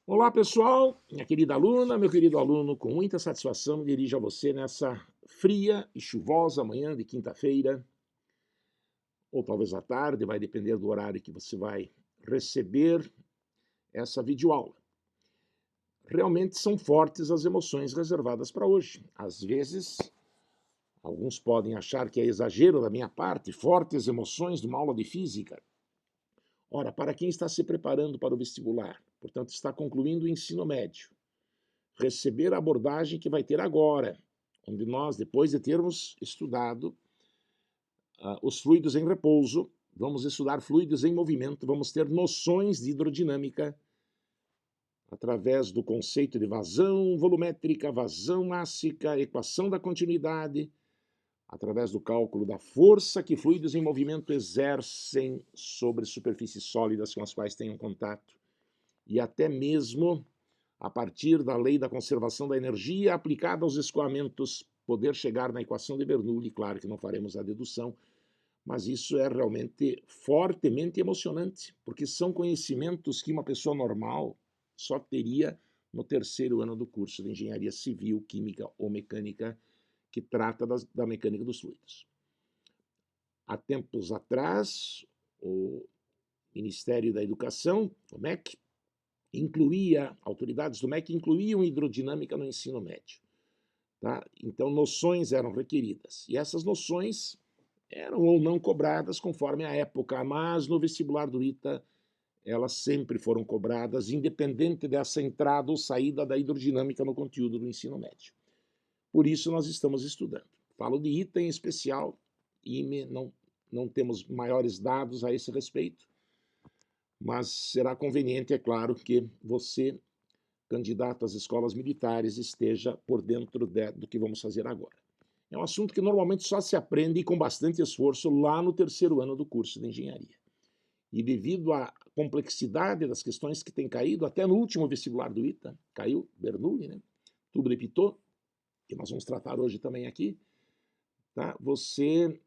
Olá, pessoal, minha querida aluna, meu querido aluno, com muita satisfação me dirijo a você nessa fria e chuvosa manhã de quinta-feira, ou talvez à tarde, vai depender do horário que você vai receber essa videoaula. Realmente são fortes as emoções reservadas para hoje. Às vezes, alguns podem achar que é exagero da minha parte, fortes emoções de uma aula de física. Ora, para quem está se preparando para o vestibular, portanto está concluindo o ensino médio, receber a abordagem que vai ter agora, onde nós, depois de termos estudado os fluidos em repouso, vamos estudar fluidos em movimento, vamos ter noções de hidrodinâmica através do conceito de vazão volumétrica, vazão mássica, equação da continuidade, através do cálculo da força que fluidos em movimento exercem sobre superfícies sólidas com as quais tenham contato, e até mesmo a partir da lei da conservação da energia aplicada aos escoamentos, poder chegar na equação de Bernoulli. Claro que não faremos a dedução, mas isso é realmente fortemente emocionante, porque são conhecimentos que uma pessoa normal só teria no terceiro ano do curso de engenharia civil, química ou mecânica, que trata da mecânica dos fluidos. Há tempos atrás, o Ministério da Educação, o MEC, autoridades do MEC incluíam hidrodinâmica no ensino médio. Tá? Então, noções eram requeridas. E essas noções eram ou não cobradas conforme a época, mas no vestibular do ITA elas sempre foram cobradas, independente dessa entrada ou saída da hidrodinâmica no conteúdo do ensino médio. Por isso nós estamos estudando. Falo de ITA em especial, IME não temos maiores dados a esse respeito, mas será conveniente, é claro, que você, candidato às escolas militares, esteja por dentro do que vamos fazer agora. É um assunto que normalmente só se aprende com bastante esforço lá no terceiro ano do curso de engenharia. E devido à complexidade das questões que têm caído, até no último vestibular do ITA, caiu Bernoulli, né? Tudo de Pitot, que nós vamos tratar hoje também aqui, tá? Você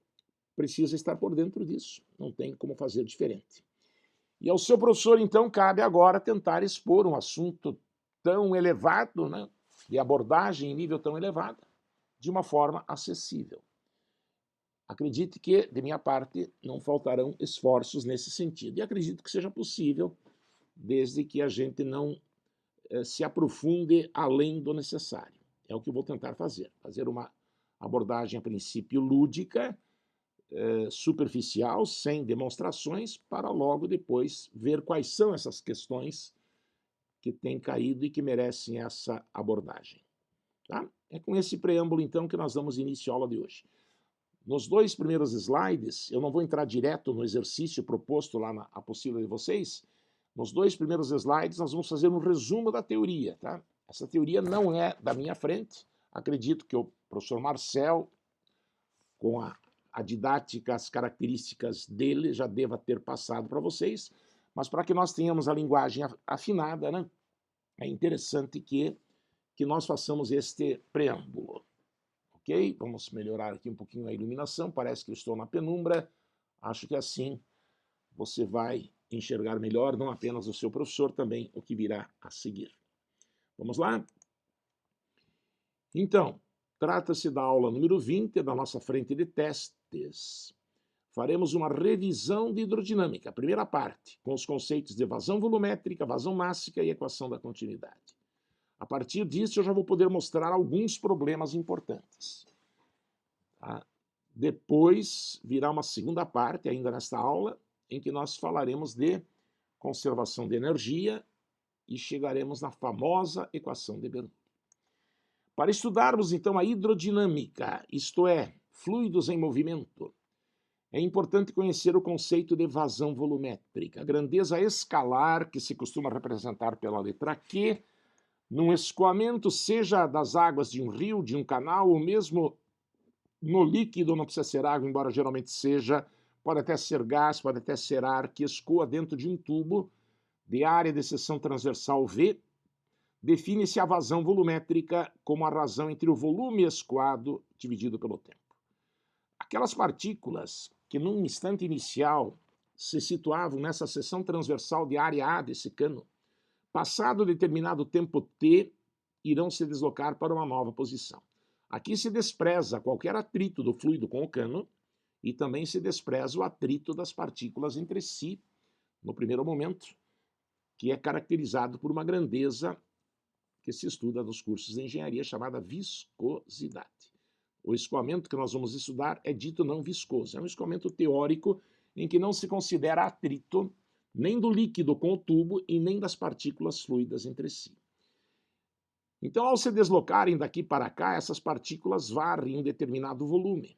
precisa estar por dentro disso, não tem como fazer diferente. E ao seu professor, então, cabe agora tentar expor um assunto tão elevado, né, de abordagem em nível tão elevado, de uma forma acessível. Acredite que, de minha parte, não faltarão esforços nesse sentido. E acredito que seja possível, desde que a gente não se aprofunde além do necessário. É o que eu vou tentar fazer. Fazer uma abordagem, a princípio, lúdica, superficial, sem demonstrações, para logo depois ver quais são essas questões que têm caído e que merecem essa abordagem. Tá? É com esse preâmbulo, então, que nós damos início à aula de hoje. Nos dois primeiros slides, eu não vou entrar direto no exercício proposto lá na apostila de vocês. Nos dois primeiros slides, nós vamos fazer um resumo da teoria. Tá? Essa teoria não é da minha frente. Acredito que o professor Marcel, com a didática, as características dele, já deva ter passado para vocês. Mas para que nós tenhamos a linguagem afinada, né, é interessante que nós façamos este preâmbulo. Ok? Vamos melhorar aqui um pouquinho a iluminação, parece que eu estou na penumbra, acho que assim você vai enxergar melhor, não apenas o seu professor, também o que virá a seguir. Vamos lá? Então, trata-se da aula número 20 da nossa frente de testes. Faremos uma revisão de hidrodinâmica, a primeira parte, com os conceitos de vazão volumétrica, vazão mássica e equação da continuidade. A partir disso, eu já vou poder mostrar alguns problemas importantes. Tá? Depois virá uma segunda parte, ainda nesta aula, em que nós falaremos de conservação de energia e chegaremos na famosa equação de Bernoulli. Para estudarmos, então, a hidrodinâmica, isto é, fluidos em movimento, é importante conhecer o conceito de vazão volumétrica, a grandeza escalar que se costuma representar pela letra Q, num escoamento, seja das águas de um rio, de um canal, ou mesmo no líquido, não precisa ser água, embora geralmente seja, pode até ser gás, pode até ser ar, que escoa dentro de um tubo de área de seção transversal V, define-se a vazão volumétrica como a razão entre o volume escoado dividido pelo tempo. Aquelas partículas que num instante inicial se situavam nessa seção transversal de área A desse cano, Passado determinado tempo t, irão se deslocar para uma nova posição. Aqui se despreza qualquer atrito do fluido com o cano e também se despreza o atrito das partículas entre si, no primeiro momento, que é caracterizado por uma grandeza que se estuda nos cursos de engenharia chamada viscosidade. O escoamento que nós vamos estudar é dito não viscoso, é um escoamento teórico em que não se considera atrito nem do líquido com o tubo e nem das partículas fluidas entre si. Então, ao se deslocarem daqui para cá, essas partículas varrem um determinado volume.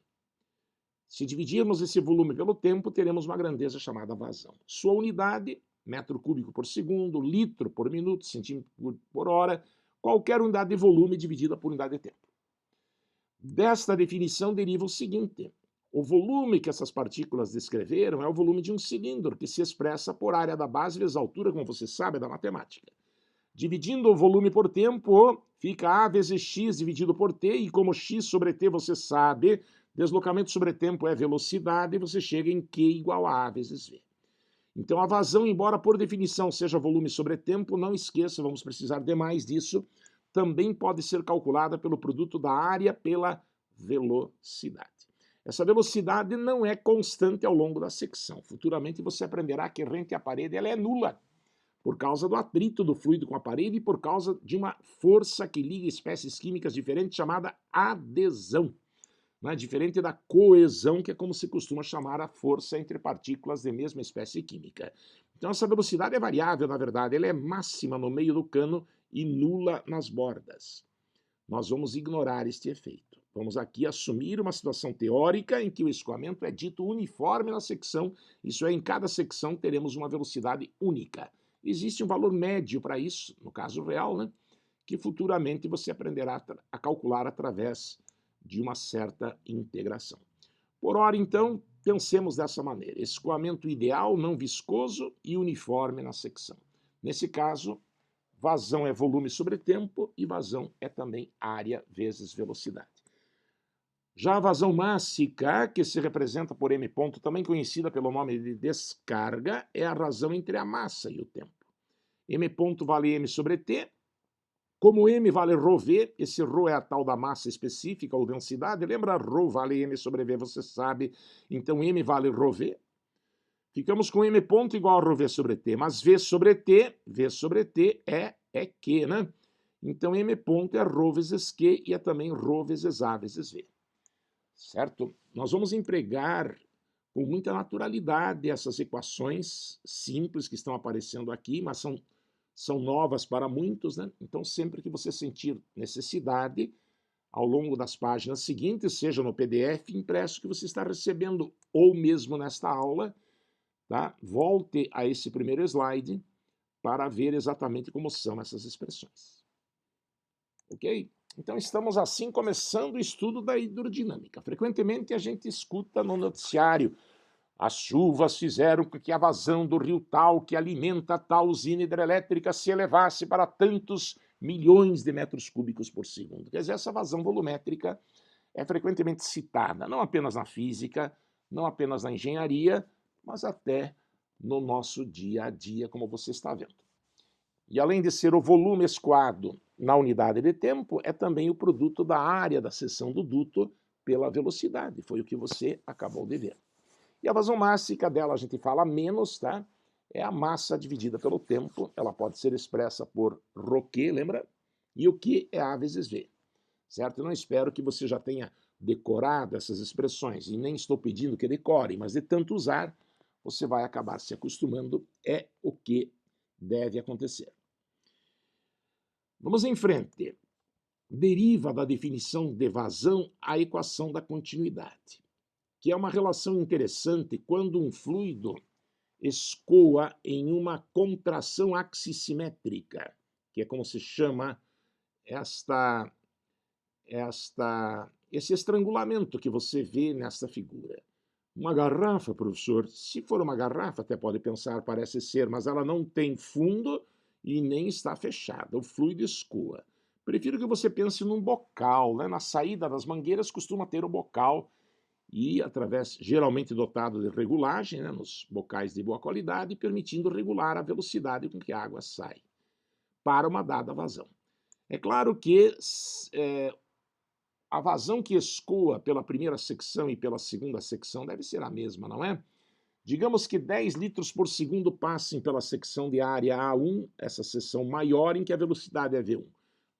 Se dividirmos esse volume pelo tempo, teremos uma grandeza chamada vazão. Sua unidade, metro cúbico por segundo, litro por minuto, centímetro por hora, qualquer unidade de volume dividida por unidade de tempo. Desta definição deriva o seguinte: o volume que essas partículas descreveram é o volume de um cilindro, que se expressa por área da base vezes a altura, como você sabe, da matemática. Dividindo o volume por tempo, fica A vezes x dividido por t, e como x sobre t você sabe, deslocamento sobre tempo é velocidade, e você chega em Q igual a A vezes V. Então a vazão, embora por definição seja volume sobre tempo, não esqueça, vamos precisar de mais disso, também pode ser calculada pelo produto da área pela velocidade. Essa velocidade não é constante ao longo da secção. Futuramente você aprenderá que rente à parede ela é nula, por causa do atrito do fluido com a parede e por causa de uma força que liga espécies químicas diferentes chamada adesão. Né? Diferente da coesão, que é como se costuma chamar a força entre partículas de mesma espécie química. Então essa velocidade é variável, na verdade, ela é máxima no meio do cano e nula nas bordas. Nós vamos ignorar este efeito. Vamos aqui assumir uma situação teórica em que o escoamento é dito uniforme na secção, isso é, em cada secção teremos uma velocidade única. Existe um valor médio para isso, no caso real, né, que futuramente você aprenderá a calcular através de uma certa integração. Por ora, então, pensemos dessa maneira: escoamento ideal, não viscoso e uniforme na secção. Nesse caso, vazão é volume sobre tempo e vazão é também área vezes velocidade. Já a vazão mássica, que se representa por m ponto, também conhecida pelo nome de descarga, é a razão entre a massa e o tempo. M ponto vale m sobre t. Como m vale ρv, esse ρ é a tal da massa específica ou densidade, lembra? Ρ vale m sobre v, você sabe, então m vale ρv. Ficamos com m ponto igual a ρv sobre t, mas v sobre t é Q, né? Então m ponto é ρ vezes Q e é também ρ vezes A vezes V. Certo? Nós vamos empregar com muita naturalidade essas equações simples que estão aparecendo aqui, mas são novas para muitos, né? Então, sempre que você sentir necessidade, ao longo das páginas seguintes, seja no PDF impresso que você está recebendo, ou mesmo nesta aula, tá? Volte a esse primeiro slide para ver exatamente como são essas expressões. Ok? Então, estamos assim começando o estudo da hidrodinâmica. Frequentemente a gente escuta no noticiário: as chuvas fizeram com que a vazão do rio tal, que alimenta tal usina hidrelétrica, se elevasse para tantos milhões de metros cúbicos por segundo. Quer dizer, essa vazão volumétrica é frequentemente citada, não apenas na física, não apenas na engenharia, mas até no nosso dia a dia, como você está vendo. E além de ser o volume escoado na unidade de tempo, é também o produto da área da seção do duto pela velocidade. Foi o que você acabou de ver. E a vazão mássica dela a gente fala menos, tá? É a massa dividida pelo tempo. Ela pode ser expressa por ρQ, lembra? E o Q é A vezes V. Certo? Eu não espero que você já tenha decorado essas expressões, e nem estou pedindo que decore, mas de tanto usar, você vai acabar se acostumando. É o que deve acontecer. Vamos em frente. Deriva da definição de vazão a equação da continuidade, que é uma relação interessante quando um fluido escoa em uma contração axissimétrica, que é como se chama esse estrangulamento que você vê nesta figura. Uma garrafa, professor, se for uma garrafa, até pode pensar, parece ser, mas ela não tem fundo e nem está fechada, o fluido escoa. Prefiro que você pense num bocal, né? Na saída das mangueiras costuma ter o bocal e, através, geralmente dotado de regulagem, né, nos bocais de boa qualidade, permitindo regular a velocidade com que a água sai. para uma dada vazão. É claro que a vazão que escoa pela primeira secção e pela segunda secção deve ser a mesma, não é? Digamos que 10 litros por segundo passem pela secção de área A1, essa seção maior em que a velocidade é V1.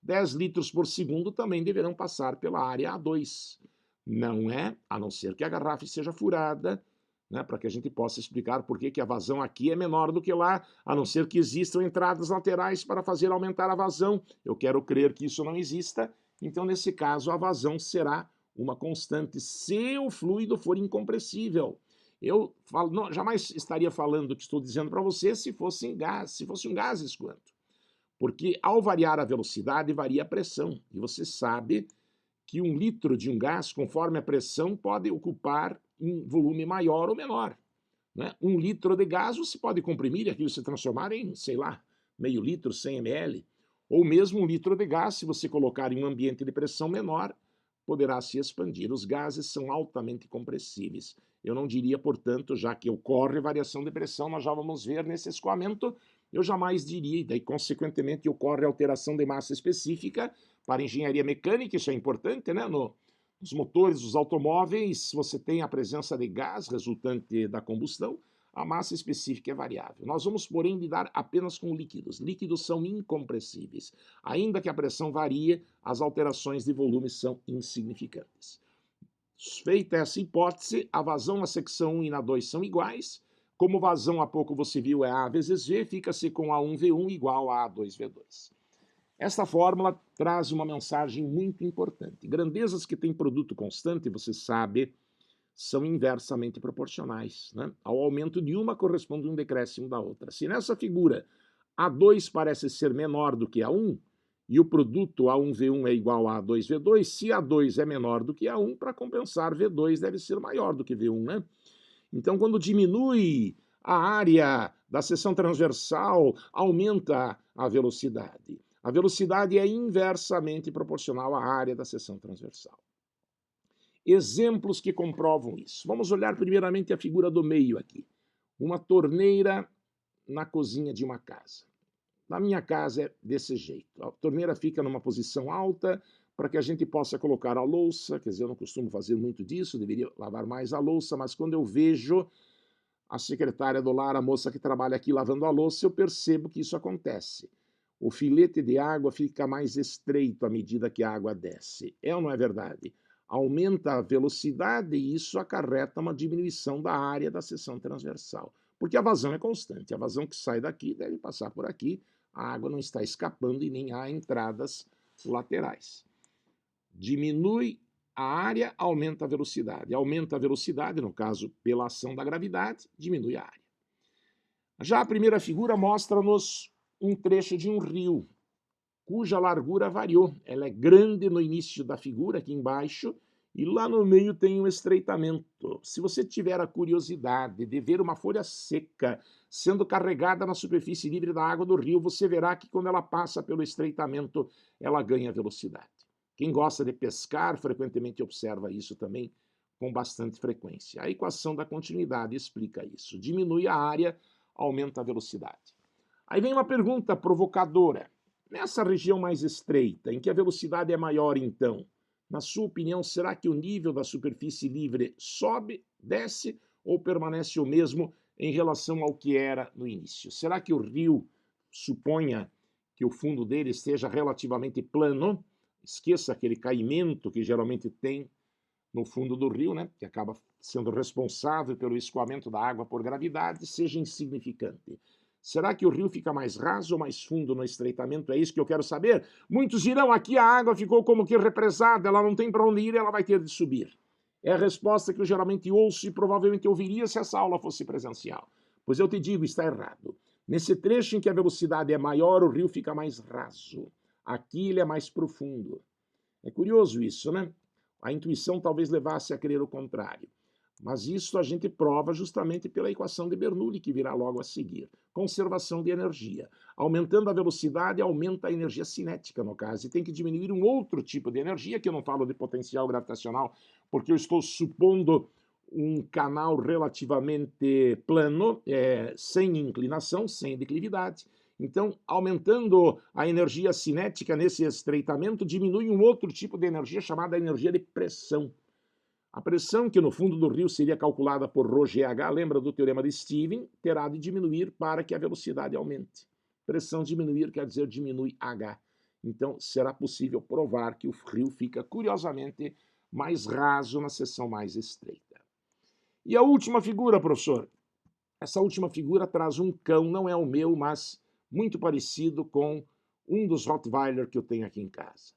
10 litros por segundo também deverão passar pela área A2. Não é, a não ser que a garrafa seja furada, né, para que a gente possa explicar por que a vazão aqui é menor do que lá, a não ser que existam entradas laterais para fazer aumentar a vazão. Eu quero crer que isso não exista, então nesse caso a vazão será uma constante se o fluido for incompressível. Eu jamais estaria falando o que estou dizendo para você se fosse um gás escoando. Porque ao variar a velocidade, varia a pressão. E você sabe que 1 litro de um gás, conforme a pressão, pode ocupar um volume maior ou menor. Né? 1 litro de gás você pode comprimir e aquilo se transformar em, sei lá, meio litro, 100 ml. Ou mesmo 1 litro de gás, se você colocar em um ambiente de pressão menor, poderá se expandir. Os gases são altamente compressíveis. Eu não diria, portanto, já que ocorre variação de pressão, nós já vamos ver nesse escoamento, eu jamais diria, e daí, consequentemente, ocorre alteração de massa específica para engenharia mecânica, isso é importante, né? Nos motores dos automóveis, você tem a presença de gás resultante da combustão, a massa específica é variável. Nós vamos, porém, lidar apenas com líquidos. Líquidos são incompressíveis. Ainda que a pressão varie, as alterações de volume são insignificantes. Feita essa hipótese, a vazão na secção 1 e na 2 são iguais. Como vazão, há pouco você viu, é A vezes V, fica-se com A1V1 igual a A2V2. Esta fórmula traz uma mensagem muito importante. Grandezas que têm produto constante, você sabe, são inversamente proporcionais. Né? Ao aumento de uma corresponde um decréscimo da outra. Se nessa figura A2 parece ser menor do que A1, e o produto A1V1 é igual a A2V2, se A2 é menor do que A1, para compensar, V2 deve ser maior do que V1, né? Então, quando diminui a área da seção transversal, aumenta a velocidade. A velocidade é inversamente proporcional à área da seção transversal. Exemplos que comprovam isso. Vamos olhar primeiramente a figura do meio aqui. Uma torneira na cozinha de uma casa. Na minha casa é desse jeito. A torneira fica numa posição alta para que a gente possa colocar a louça. Quer dizer, eu não costumo fazer muito disso, deveria lavar mais a louça, mas quando eu vejo a secretária do lar, a moça que trabalha aqui lavando a louça, eu percebo que isso acontece. O filete de água fica mais estreito à medida que a água desce. É ou não é verdade? Aumenta a velocidade e isso acarreta uma diminuição da área da seção transversal. Porque a vazão é constante. A vazão que sai daqui deve passar por aqui. A água não está escapando e nem há entradas laterais. Diminui a área, aumenta a velocidade. Aumenta a velocidade, no caso, pela ação da gravidade, diminui a área. Já a primeira figura mostra-nos um trecho de um rio, cuja largura variou. Ela é grande no início da figura, aqui embaixo, e lá no meio tem um estreitamento. Se você tiver a curiosidade de ver uma folha seca sendo carregada na superfície livre da água do rio, você verá que quando ela passa pelo estreitamento, ela ganha velocidade. Quem gosta de pescar frequentemente observa isso também com bastante frequência. A equação da continuidade explica isso. Diminui a área, aumenta a velocidade. Aí vem uma pergunta provocadora. Nessa região mais estreita, em que a velocidade é maior então, na sua opinião, será que o nível da superfície livre sobe, desce ou permanece o mesmo em relação ao que era no início? Será que o rio, suponha que o fundo dele esteja relativamente plano, esqueça aquele caimento que geralmente tem no fundo do rio, né, que acaba sendo responsável pelo escoamento da água por gravidade, seja insignificante. Será que o rio fica mais raso ou mais fundo no estreitamento? É isso que eu quero saber. Muitos dirão, aqui a água ficou como que represada, ela não tem para onde ir, ela vai ter de subir. É a resposta que eu geralmente ouço e provavelmente ouviria se essa aula fosse presencial. Pois eu te digo, está errado. Nesse trecho em que a velocidade é maior, o rio fica mais raso. Aqui ele é mais profundo. É curioso isso, né? A intuição talvez levasse a crer o contrário. Mas isso a gente prova justamente pela equação de Bernoulli, que virá logo a seguir. Conservação de energia. Aumentando a velocidade, aumenta a energia cinética, no caso. E tem que diminuir um outro tipo de energia, que eu não falo de potencial gravitacional, porque eu estou supondo um canal relativamente plano, sem inclinação, sem declividade. Então, aumentando a energia cinética nesse estreitamento, diminui um outro tipo de energia chamada energia de pressão. A pressão, que no fundo do rio seria calculada por ρGH, lembra do teorema de Stevens, terá de diminuir para que a velocidade aumente. Pressão diminuir quer dizer diminui H. Então, será possível provar que o rio fica, curiosamente, mais raso na seção mais estreita. E a última figura, professor? Essa última figura traz um cão, não é o meu, mas muito parecido com um dos Rottweiler que eu tenho aqui em casa.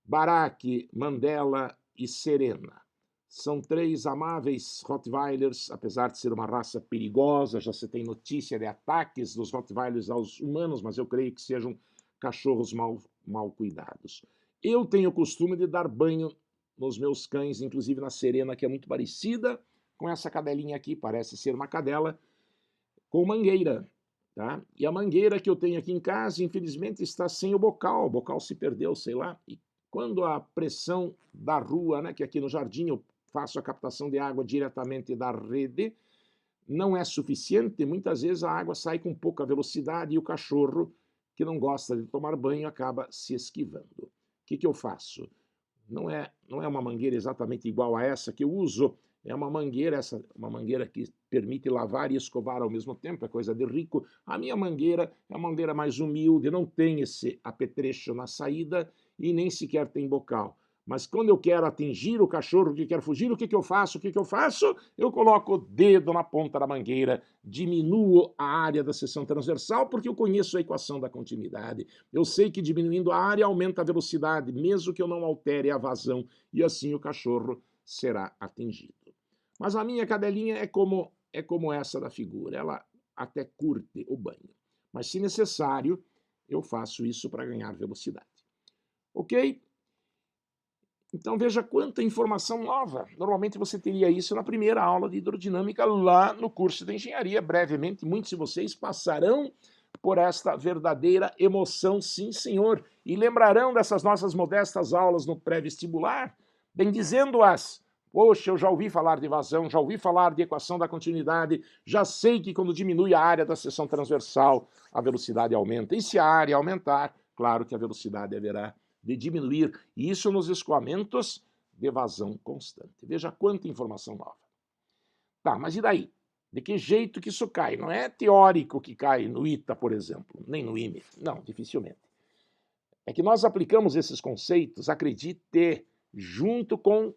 Barack, Mandela e Serena. São 3 amáveis Rottweilers, apesar de ser uma raça perigosa, já se tem notícia de ataques dos Rottweilers aos humanos, mas eu creio que sejam cachorros mal cuidados. Eu tenho o costume de dar banho nos meus cães, inclusive na Serena, que é muito parecida com essa cadelinha aqui, parece ser uma cadela, com mangueira. Tá? E a mangueira que eu tenho aqui em casa, infelizmente, está sem o bocal se perdeu, sei lá. E quando a pressão da rua, né, que aqui no jardim eu faço a captação de água diretamente da rede, não é suficiente, muitas vezes a água sai com pouca velocidade e o cachorro, que não gosta de tomar banho, acaba se esquivando. O que eu faço? Não é uma mangueira exatamente igual a essa que eu uso, é uma mangueira que permite lavar e escovar ao mesmo tempo, é coisa de rico. A minha mangueira é uma mangueira mais humilde, não tem esse apetrecho na saída e nem sequer tem bocal. Mas quando eu quero atingir o cachorro que quer fugir, o que eu faço? Eu coloco o dedo na ponta da mangueira, diminuo a área da seção transversal, porque eu conheço a equação da continuidade. Eu sei que diminuindo a área aumenta a velocidade, mesmo que eu não altere a vazão, e assim o cachorro será atingido. Mas a minha cadelinha é como essa da figura, ela até curte o banho. Mas se necessário, eu faço isso para ganhar velocidade. Ok? Então veja quanta informação nova. Normalmente você teria isso na primeira aula de hidrodinâmica lá no curso de engenharia. Brevemente, muitos de vocês passarão por esta verdadeira emoção, sim senhor. E lembrarão dessas nossas modestas aulas no pré-vestibular, bendizendo-as. Poxa, eu já ouvi falar de vazão, já ouvi falar de equação da continuidade, já sei que quando diminui a área da seção transversal, a velocidade aumenta. E se a área aumentar, claro que a velocidade haverá de diminuir, e isso nos escoamentos de vazão constante. Veja quanta informação nova. Tá, mas e daí? De que jeito que isso cai? Não é teórico que cai no ITA, por exemplo, nem no IME. Não, dificilmente. É que nós aplicamos esses conceitos, acredite, junto com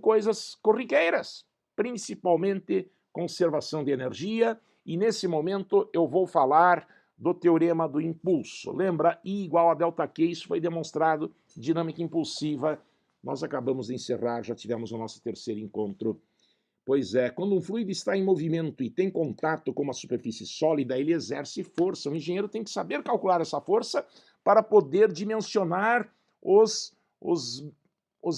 coisas corriqueiras, principalmente conservação de energia, e nesse momento eu vou falar do teorema do impulso. Lembra? I igual a ΔQ, isso foi demonstrado, dinâmica impulsiva. Nós acabamos de encerrar, já tivemos o nosso terceiro encontro. Pois é, quando um fluido está em movimento e tem contato com uma superfície sólida, ele exerce força. O engenheiro tem que saber calcular essa força para poder dimensionar os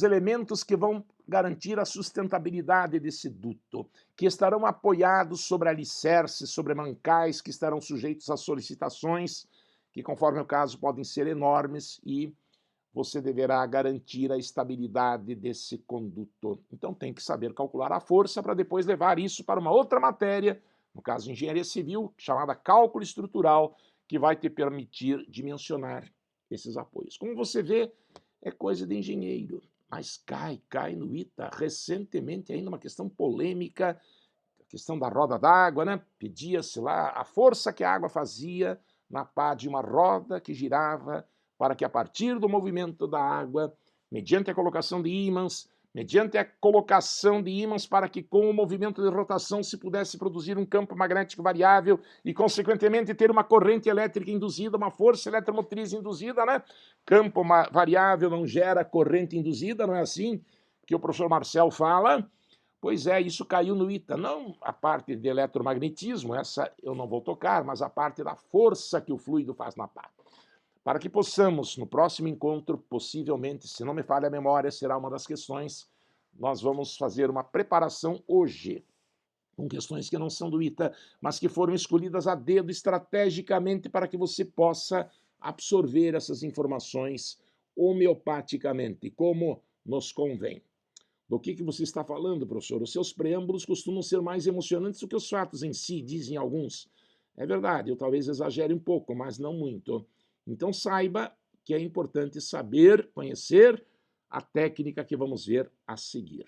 elementos que vão garantir a sustentabilidade desse duto, que estarão apoiados sobre alicerces, sobre mancais, que estarão sujeitos a solicitações, que conforme o caso podem ser enormes, e você deverá garantir a estabilidade desse condutor. Então tem que saber calcular a força para depois levar isso para uma outra matéria, no caso de engenharia civil, chamada cálculo estrutural, que vai te permitir dimensionar esses apoios. Como você vê, é coisa de engenheiro, mas cai no ITA. Recentemente ainda uma questão polêmica, a questão da roda d'água, né? Pedia-se lá a força que a água fazia na pá de uma roda que girava para que a partir do movimento da água, mediante a colocação de ímãs, para que com o movimento de rotação se pudesse produzir um campo magnético variável e, consequentemente, ter uma corrente elétrica induzida, uma força eletromotriz induzida, né? Campo variável não gera corrente induzida, não é assim que o professor Marcel fala? Pois é, isso caiu no ITA. Não a parte de eletromagnetismo, essa eu não vou tocar, mas a parte da força que o fluido faz na pá. Para que possamos, no próximo encontro, possivelmente, se não me falha a memória, será uma das questões, nós vamos fazer uma preparação hoje, com questões que não são do ITA, mas que foram escolhidas a dedo estrategicamente para que você possa absorver essas informações homeopaticamente, como nos convém. Do que você está falando, professor? Os seus preâmbulos costumam ser mais emocionantes do que os fatos em si, dizem alguns. É verdade, eu talvez exagere um pouco, mas não muito. Então saiba que é importante saber, conhecer a técnica que vamos ver a seguir.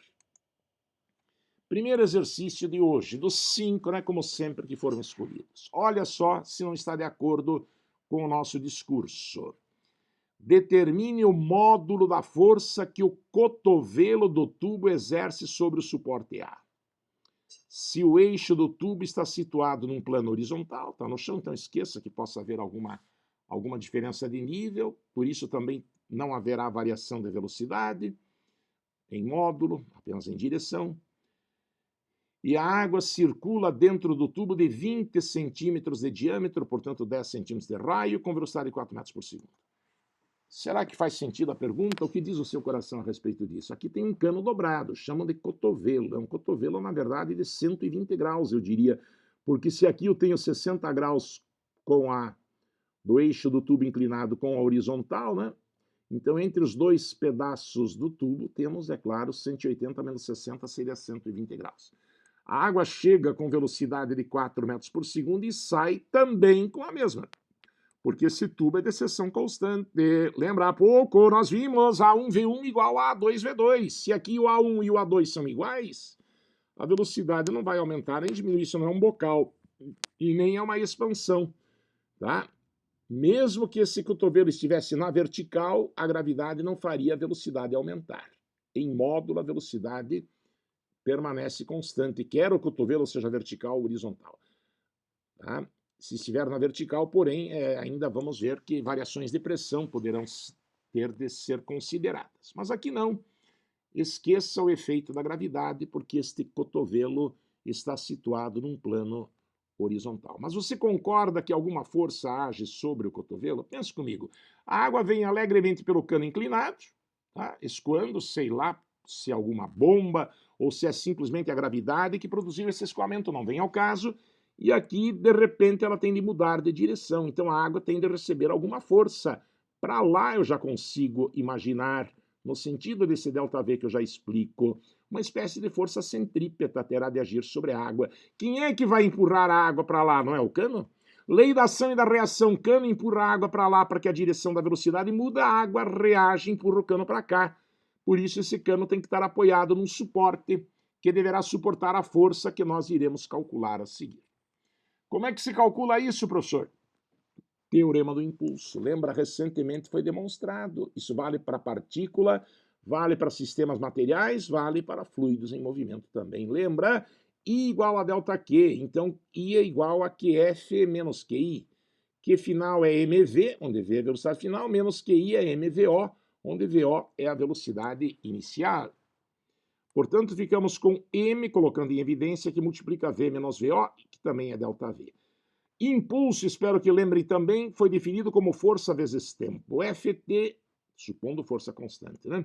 Primeiro exercício de hoje, dos 5, né, como sempre, que foram escolhidos. Olha só se não está de acordo com o nosso discurso. Determine o módulo da força que o cotovelo do tubo exerce sobre o suporte A. Se o eixo do tubo está situado num plano horizontal, está no chão, então esqueça que possa haver alguma diferença de nível, por isso também não haverá variação de velocidade em módulo, apenas em direção. E a água circula dentro do tubo de 20 centímetros de diâmetro, portanto 10 centímetros de raio, com velocidade de 4 metros por segundo. Será que faz sentido a pergunta? O que diz o seu coração a respeito disso? Aqui tem um cano dobrado, chamam de cotovelo. É um cotovelo, na verdade, de 120 graus, eu diria. Porque se aqui eu tenho 60 graus do eixo do tubo inclinado com a horizontal, né? Então, entre os dois pedaços do tubo, temos, é claro, 180 menos 60 seria 120 graus. A água chega com velocidade de 4 metros por segundo e sai também com a mesma. Porque esse tubo é de seção constante. Lembra há pouco nós vimos A1V1 igual a A2V2. Se aqui o A1 e o A2 são iguais, a velocidade não vai aumentar nem diminuir. Isso não é um bocal e nem é uma expansão. Tá? Mesmo que esse cotovelo estivesse na vertical, a gravidade não faria a velocidade aumentar. Em módulo, a velocidade permanece constante, quer o cotovelo seja vertical ou horizontal. Tá? Se estiver na vertical, porém, ainda vamos ver que variações de pressão poderão ter de ser consideradas. Mas aqui não. Esqueça o efeito da gravidade, porque este cotovelo está situado num plano horizontal. Mas você concorda que alguma força age sobre o cotovelo? Pense comigo. A água vem alegremente pelo cano inclinado, tá? Escoando, sei lá, se é alguma bomba ou se é simplesmente a gravidade que produziu esse escoamento, não vem ao caso. E aqui, de repente, ela tem de mudar de direção. Então a água tem de receber alguma força. Para lá eu já consigo imaginar, no sentido desse ΔV que eu já explico, uma espécie de força centrípeta terá de agir sobre a água. Quem é que vai empurrar a água para lá? Não é o cano? Lei da ação e da reação. Cano empurra a água para lá para que a direção da velocidade muda, a água reage e empurra o cano para cá. Por isso esse cano tem que estar apoiado num suporte que deverá suportar a força que nós iremos calcular a seguir. Como é que se calcula isso, professor? Teorema do impulso. Lembra, recentemente foi demonstrado. Isso vale para partícula, vale para sistemas materiais, vale para fluidos em movimento também. Lembra? I igual a ΔQ. Então, I é igual a QF menos QI. Q final é mv, onde V é a velocidade final, menos QI é mVO, onde VO é a velocidade inicial. Portanto, ficamos com M, colocando em evidência que multiplica V menos VO, que também é ΔV. Impulso, espero que lembrem também, foi definido como força vezes tempo. Ft, supondo força constante, né?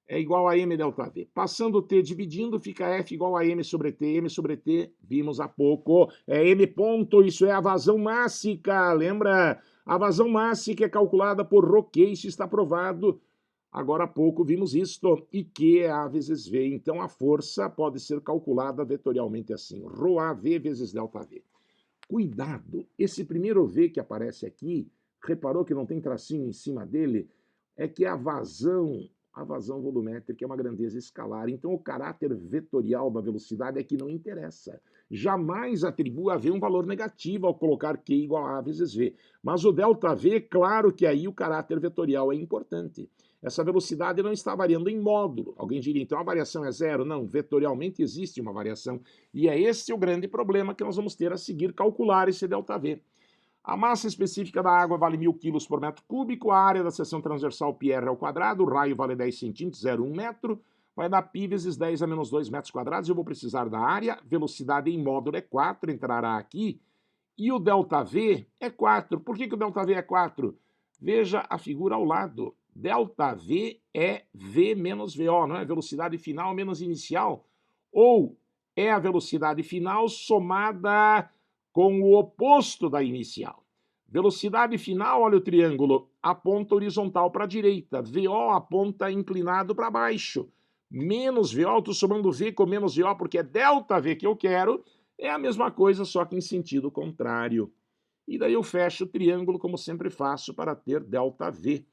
É igual a M ΔV. Passando o T dividindo, fica F igual a M sobre T. M sobre T, vimos há pouco, é M ponto, isso é a vazão mássica, lembra? A vazão mássica é calculada por Roquet, isso está provado. Agora há pouco vimos isto, e Q é A vezes V. Então a força pode ser calculada vetorialmente assim, ρAV vezes ΔV. Cuidado, esse primeiro V que aparece aqui, reparou que não tem tracinho em cima dele? É que a vazão volumétrica é uma grandeza escalar, então o caráter vetorial da velocidade é que não interessa. Jamais atribua a V um valor negativo ao colocar Q igual a vezes V. Mas o ΔV, claro que aí o caráter vetorial é importante. Essa velocidade não está variando em módulo. Alguém diria, então a variação é zero? Não, vetorialmente existe uma variação. E é esse o grande problema que nós vamos ter a seguir calcular esse ΔV. A massa específica da água vale 1000 kg por metro cúbico, a área da seção transversal πr ao quadrado, o raio vale 10 centímetros, 0,1 metro, vai dar π vezes 10 a menos 2 metros quadrados, eu vou precisar da área, velocidade em módulo é 4, entrará aqui, e o ΔV é 4. Por que o ΔV é 4? Veja a figura ao lado. ΔV é V menos VO, não é? Velocidade final menos inicial. Ou é a velocidade final somada com o oposto da inicial. Velocidade final, olha o triângulo, aponta horizontal para a direita. VO aponta inclinado para baixo. Menos VO, estou somando V com menos VO porque é ΔV que eu quero. É a mesma coisa, só que em sentido contrário. E daí eu fecho o triângulo, como sempre faço, para ter ΔV.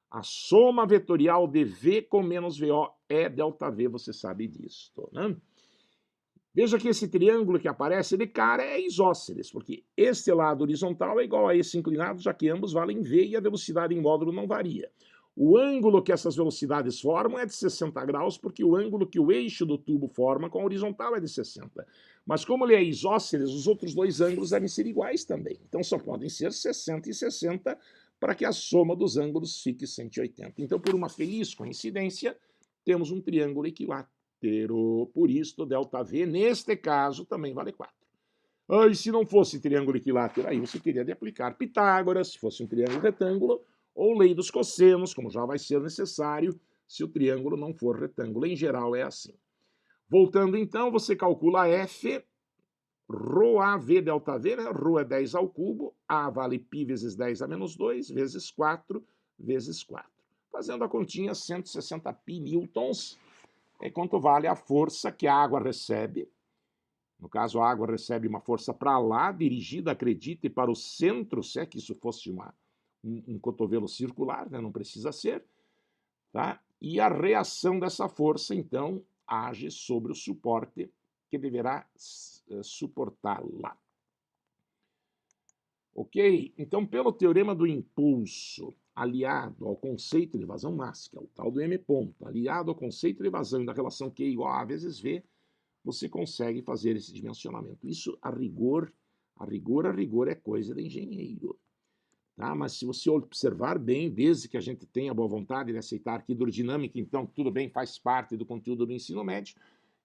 A soma vetorial de V com menos VO é ΔV, você sabe disso, né? Veja que esse triângulo que aparece de cara é isósceles, porque este lado horizontal é igual a esse inclinado, já que ambos valem V e a velocidade em módulo não varia. O ângulo que essas velocidades formam é de 60 graus, porque o ângulo que o eixo do tubo forma com a horizontal é de 60. Mas como ele é isósceles, os outros dois ângulos devem ser iguais também. Então só podem ser 60 e 60 para que a soma dos ângulos fique 180. Então, por uma feliz coincidência, temos um triângulo equilátero. Por isto, ΔV, neste caso, também vale 4. E se não fosse triângulo equilátero, aí você teria de aplicar Pitágoras, se fosse um triângulo retângulo, ou lei dos cossenos, como já vai ser necessário se o triângulo não for retângulo. Em geral, é assim. Voltando, então, você calcula F, ρAV ΔV, né? Rho é 10 ao cubo, A vale π vezes 10 a menos 2, vezes 4, vezes 4. Fazendo a continha, 160 π newtons é quanto vale a força que a água recebe. No caso, a água recebe uma força para lá, dirigida, acredite, para o centro, se é que isso fosse um cotovelo circular, né? Não precisa ser. Tá? E a reação dessa força, então, age sobre o suporte que deverá suportá-la. Ok? Então, pelo teorema do impulso, aliado ao conceito de vazão máxima, que é o tal do M ponto, aliado ao conceito de vazão e da relação Q igual a vezes V, você consegue fazer esse dimensionamento. Isso, a rigor é coisa de engenheiro. Tá? Mas se você observar bem, desde que a gente tenha boa vontade de aceitar que hidrodinâmica, então, tudo bem, faz parte do conteúdo do ensino médio,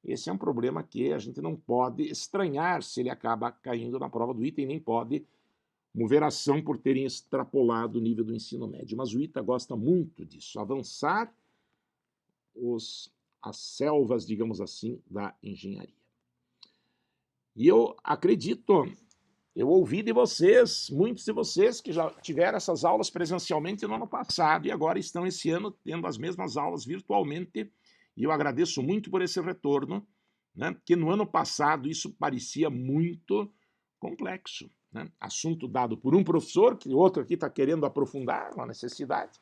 esse é um problema que a gente não pode estranhar se ele acaba caindo na prova do item, nem pode mover ação por terem extrapolado o nível do ensino médio. Mas o ITA gosta muito disso, avançar as selvas, digamos assim, da engenharia. E eu acredito, eu ouvi de vocês, muitos de vocês que já tiveram essas aulas presencialmente no ano passado e agora estão esse ano tendo as mesmas aulas virtualmente, e eu agradeço muito por esse retorno, né? Porque no ano passado isso parecia muito complexo, né? Assunto dado por um professor, que o outro aqui está querendo aprofundar uma necessidade.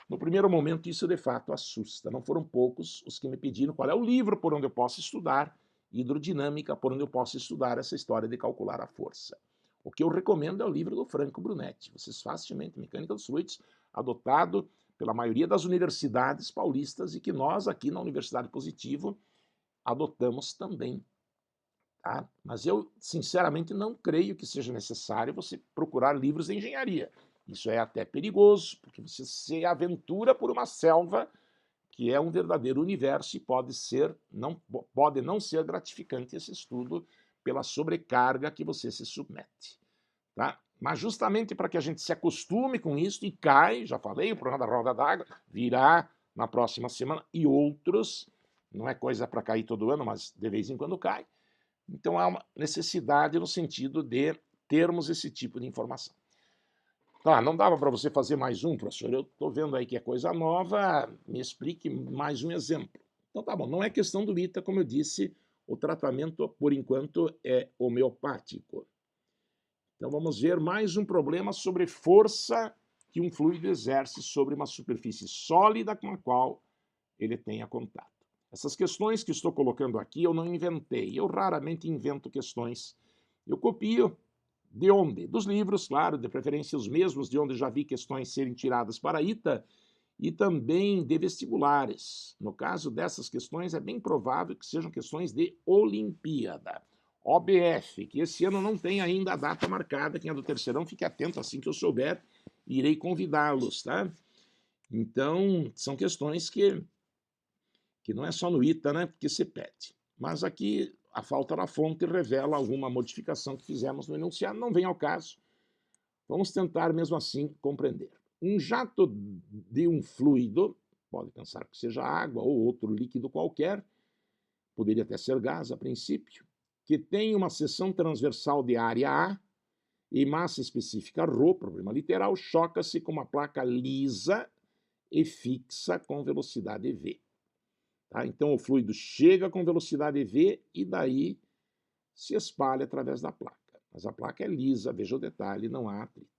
No primeiro momento, isso de fato assusta. Não foram poucos os que me pediram qual é o livro por onde eu posso estudar hidrodinâmica, por onde eu posso estudar essa história de calcular a força. O que eu recomendo é o livro do Franco Brunetti. Vocês facilmente, Mecânica dos Fluidos, adotado pela maioria das universidades paulistas e que nós aqui na Universidade Positivo adotamos também. Tá? Mas eu, sinceramente, não creio que seja necessário você procurar livros de engenharia. Isso é até perigoso, porque você se aventura por uma selva que é um verdadeiro universo e pode não ser gratificante esse estudo pela sobrecarga que você se submete. Tá? Mas justamente para que a gente se acostume com isso e cai, já falei, o programa da roda d'água virá na próxima semana e outros, não é coisa para cair todo ano, mas de vez em quando cai. Então há uma necessidade no sentido de termos esse tipo de informação. Tá, não dava para você fazer mais um, professor? Eu estou vendo aí que é coisa nova, me explique mais um exemplo. Então tá bom, não é questão do ITA, como eu disse, o tratamento, por enquanto, é homeopático. Então vamos ver mais um problema sobre força que um fluido exerce sobre uma superfície sólida com a qual ele tenha contato. Essas questões que estou colocando aqui eu não inventei, eu raramente invento questões. Eu copio de onde? Dos livros, claro, de preferência os mesmos de onde já vi questões serem tiradas para ITA, e também de vestibulares. No caso dessas questões, é bem provável que sejam questões de Olimpíada. OBF, que esse ano não tem ainda a data marcada, quem é do terceirão, fique atento assim que eu souber, irei convidá-los, tá? Então, são questões que não é só no ITA, né, que se pede. Mas aqui a falta na fonte revela alguma modificação que fizemos no enunciado, não vem ao caso. Vamos tentar, mesmo assim, compreender. Um jato de um fluido, pode pensar que seja água ou outro líquido qualquer, poderia até ser gás a princípio, que tem uma seção transversal de área A e massa específica ρ, problema literal, choca-se com uma placa lisa e fixa com velocidade v. Tá? Então o fluido chega com velocidade v e daí se espalha através da placa. Mas a placa é lisa, veja o detalhe, não há atrito.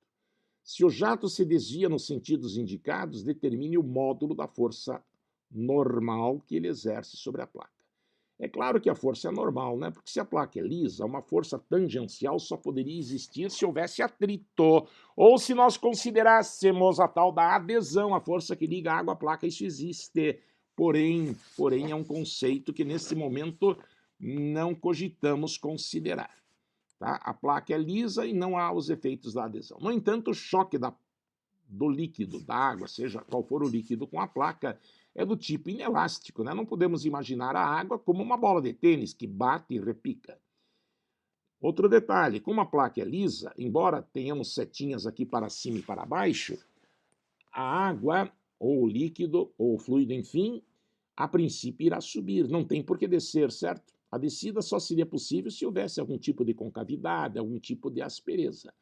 Se o jato se desvia nos sentidos indicados, determine o módulo da força normal que ele exerce sobre a placa. É claro que a força é normal, né? Porque se a placa é lisa, uma força tangencial só poderia existir se houvesse atrito, ou se nós considerássemos a tal da adesão, a força que liga a água à placa, isso existe. Porém, é um conceito que nesse momento não cogitamos considerar. Tá? A placa é lisa e não há os efeitos da adesão. No entanto, o choque do líquido, da água, seja qual for o líquido com a placa, é do tipo inelástico, né? Não podemos imaginar a água como uma bola de tênis que bate e repica. Outro detalhe, como a placa é lisa, embora tenhamos setinhas aqui para cima e para baixo, a água, ou o líquido, ou o fluido, enfim, a princípio irá subir, não tem por que descer, certo? A descida só seria possível se houvesse algum tipo de concavidade, algum tipo de aspereza.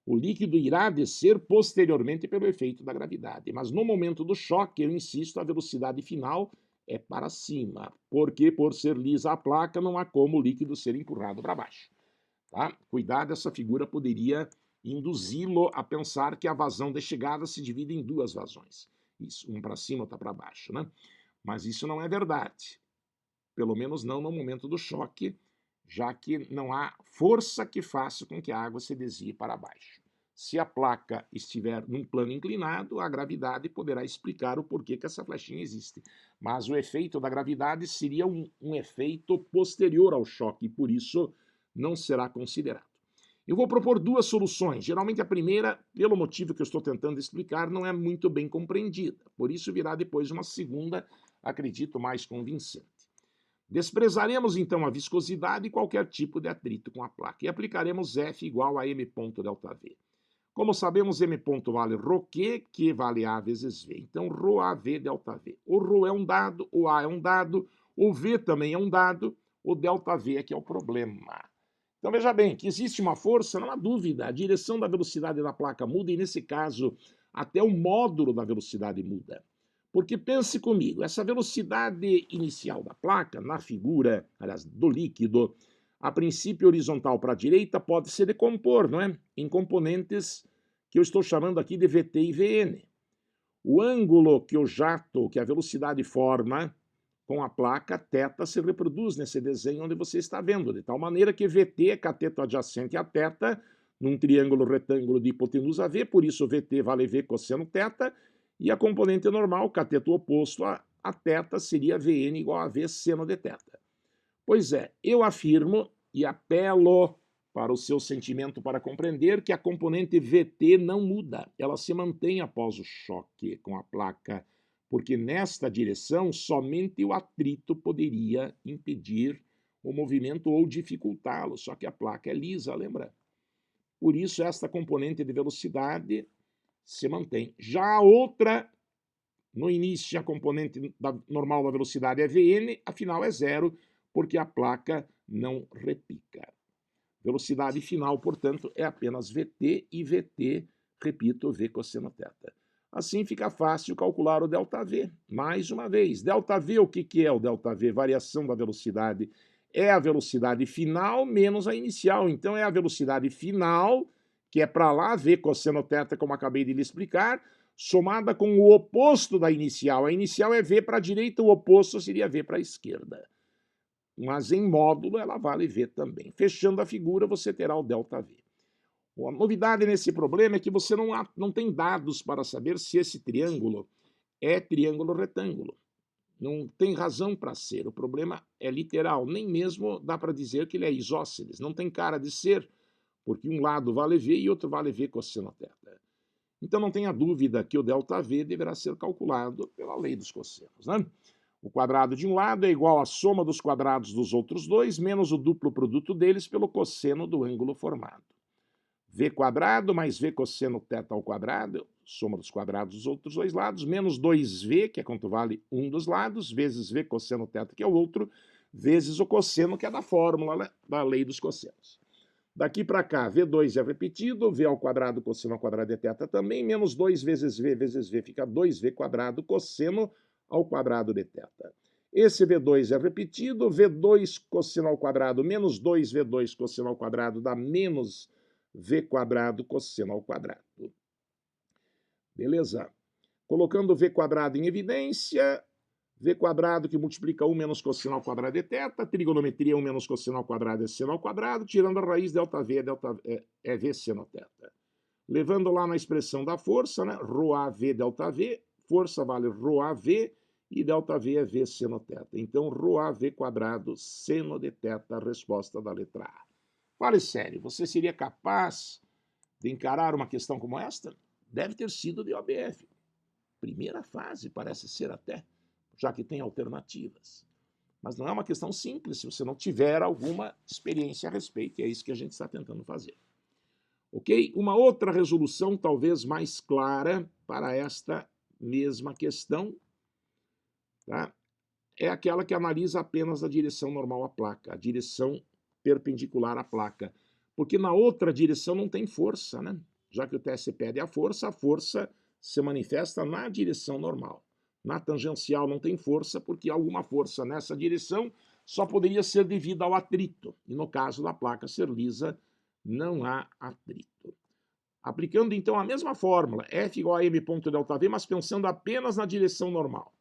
O líquido irá descer posteriormente pelo efeito da gravidade, mas no momento do choque, eu insisto, a velocidade final é para cima, porque por ser lisa a placa, não há como o líquido ser empurrado para baixo. Tá? Cuidado, essa figura poderia induzi-lo a pensar que a vazão de chegada se divide em duas vazões. Isso, um para cima, outra para baixo, né? Mas isso não é verdade. Pelo menos não no momento do choque, já que não há força que faça com que a água se desvie para baixo. Se a placa estiver num plano inclinado, a gravidade poderá explicar o porquê que essa flechinha existe. Mas o efeito da gravidade seria um efeito posterior ao choque, e por isso não será considerado. Eu vou propor duas soluções. Geralmente a primeira, pelo motivo que eu estou tentando explicar, não é muito bem compreendida. Por isso virá depois uma segunda, acredito, mais convincente. Desprezaremos então a viscosidade e qualquer tipo de atrito com a placa e aplicaremos F igual a m ponto ΔV. Como sabemos, m ponto vale ρQ, que vale A vezes V. Então, ρAV ΔV. O ρ é um dado, o A é um dado, o V também é um dado, o ΔV é que é o problema. Então, veja bem, que existe uma força, não há dúvida, a direção da velocidade da placa muda e, nesse caso, até o módulo da velocidade muda. Porque pense comigo, essa velocidade inicial da placa, na figura, aliás, do líquido, a princípio horizontal para a direita, pode se decompor, não é? Em componentes que eu estou chamando aqui de VT e VN. O ângulo que o jato, que a velocidade forma com a placa θ se reproduz nesse desenho onde você está vendo, de tal maneira que VT é cateto adjacente a θ, num triângulo retângulo de hipotenusa V, por isso VT vale V cosseno θ, e a componente normal, cateto oposto a θ, seria Vn igual a V seno de θ. Pois é, eu afirmo e apelo para o seu sentimento para compreender que a componente VT não muda, ela se mantém após o choque com a placa, porque nesta direção somente o atrito poderia impedir o movimento ou dificultá-lo, só que a placa é lisa, lembra? Por isso esta componente de velocidade se mantém. Já a outra, no início a componente normal da velocidade é Vn, afinal é zero, porque a placa não repica. Velocidade final, portanto, é apenas Vt e Vt, repito, V cosseno θ. Assim fica fácil calcular o ΔV. Mais uma vez, ΔV, o que é o ΔV? Variação da velocidade. É a velocidade final menos a inicial. Então é a velocidade final, que é para lá, V cosseno θ, como acabei de lhe explicar, somada com o oposto da inicial. A inicial é V para a direita, o oposto seria V para a esquerda. Mas em módulo ela vale V também. Fechando a figura, você terá o ΔV. A novidade nesse problema é que você não tem dados para saber se esse triângulo é triângulo retângulo. Não tem razão para ser. O problema é literal. Nem mesmo dá para dizer que ele é isósceles. Não tem cara de ser, porque um lado vale V e outro vale V cosseno θ. Então não tenha dúvida que o ΔV deverá ser calculado pela lei dos cossenos, né? O quadrado de um lado é igual à soma dos quadrados dos outros dois, menos o duplo produto deles pelo cosseno do ângulo formado. V quadrado mais V cosseno θ ao quadrado, soma dos quadrados dos outros dois lados, menos 2V, que é quanto vale um dos lados, vezes V cosseno θ, que é o outro, vezes o cosseno, que é da fórmula da lei dos cossenos. Daqui para cá, V2 é repetido, V ao quadrado, cosseno ao quadrado é θ também, menos 2 vezes V fica 2V quadrado, cosseno ao quadrado de θ. Esse V2 é repetido, V2 cossinal quadrado menos 2V2 cossinal quadrado dá menos V quadrado cossinal quadrado. Beleza? Colocando V quadrado em evidência, V quadrado que multiplica 1 menos cossinal quadrado de θ, trigonometria 1 menos cossinal quadrado é seno ao quadrado, tirando a raiz ΔV é V seno θ. Levando lá na expressão da força, né? ρAV ΔV, força vale ρAV e ΔV é V seno θ. Então, ρAV quadrado seno de θ, a resposta da letra A. Fale sério, você seria capaz de encarar uma questão como esta? Deve ter sido de OBF. Primeira fase, parece ser até, já que tem alternativas. Mas não é uma questão simples se você não tiver alguma experiência a respeito, e é isso que a gente está tentando fazer. Ok? Uma outra resolução, talvez mais clara, para esta mesma questão, tá? É aquela que analisa apenas a direção normal à placa, a direção perpendicular à placa. Porque na outra direção não tem força, né? Já que o TS pede a força se manifesta na direção normal. Na tangencial não tem força, porque alguma força nessa direção só poderia ser devida ao atrito. E no caso da placa ser lisa, não há atrito. Aplicando então a mesma fórmula, F igual a m ponto ΔV, mas pensando apenas na direção normal.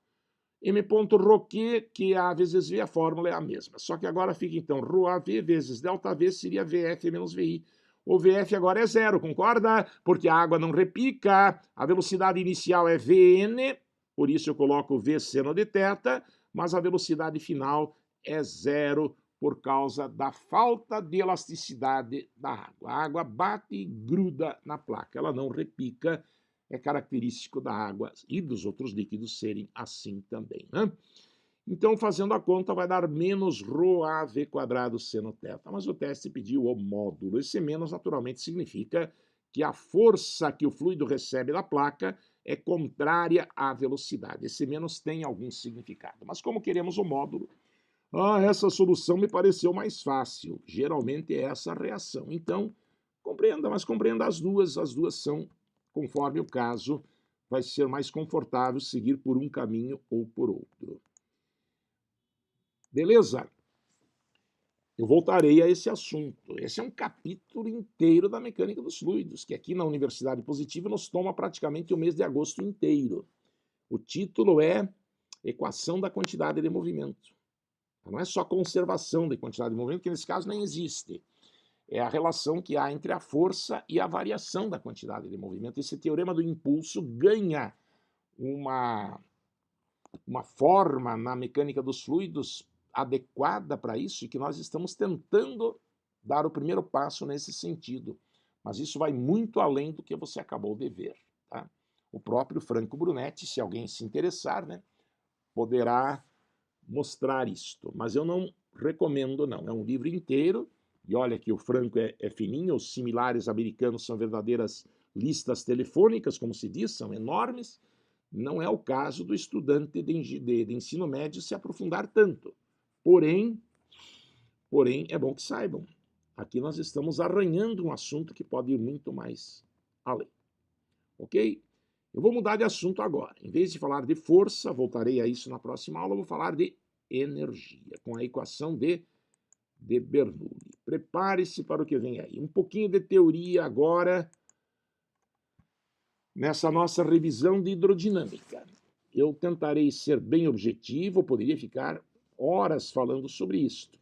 M ponto ρQ, que é A vezes V, a fórmula é a mesma. Só que agora fica então ρAV vezes ΔV seria VF menos VI. O VF agora é zero, concorda? Porque a água não repica, a velocidade inicial é Vn, por isso eu coloco V seno de θ, mas a velocidade final é zero por causa da falta de elasticidade da água. A água bate e gruda na placa, ela não repica, é característico da água e dos outros líquidos serem assim também, né? Então, fazendo a conta, vai dar menos ρAV quadrado seno θ. Mas o teste pediu o módulo. Esse menos, naturalmente, significa que a força que o fluido recebe da placa é contrária à velocidade. Esse menos tem algum significado. Mas como queremos o módulo, essa solução me pareceu mais fácil. Geralmente é essa a reação. Então, compreenda, mas compreenda as duas são, conforme o caso, vai ser mais confortável seguir por um caminho ou por outro. Beleza? Eu voltarei a esse assunto. Esse é um capítulo inteiro da mecânica dos fluidos, que aqui na Universidade Positiva nos toma praticamente o mês de agosto inteiro. O título é Equação da Quantidade de Movimento. Não é só conservação da quantidade de movimento, que nesse caso nem existe. É a relação que há entre a força e a variação da quantidade de movimento. Esse teorema do impulso ganha uma forma na mecânica dos fluidos adequada para isso, e que nós estamos tentando dar o primeiro passo nesse sentido. Mas isso vai muito além do que você acabou de ver. Tá? O próprio Franco Brunetti, se alguém se interessar, né, poderá mostrar isto. Mas eu não recomendo, não. É um livro inteiro, e olha que o Franco é fininho, os similares americanos são verdadeiras listas telefônicas, como se diz, são enormes. Não é o caso do estudante de ensino médio se aprofundar tanto. Porém, é bom que saibam. Aqui nós estamos arranhando um assunto que pode ir muito mais além. Ok? Eu vou mudar de assunto agora. Em vez de falar de força, voltarei a isso na próxima aula, vou falar de energia, com a equação de Bernoulli. Prepare-se para o que vem aí. Um pouquinho de teoria agora, nessa nossa revisão de hidrodinâmica. Eu tentarei ser bem objetivo, poderia ficar horas falando sobre isto.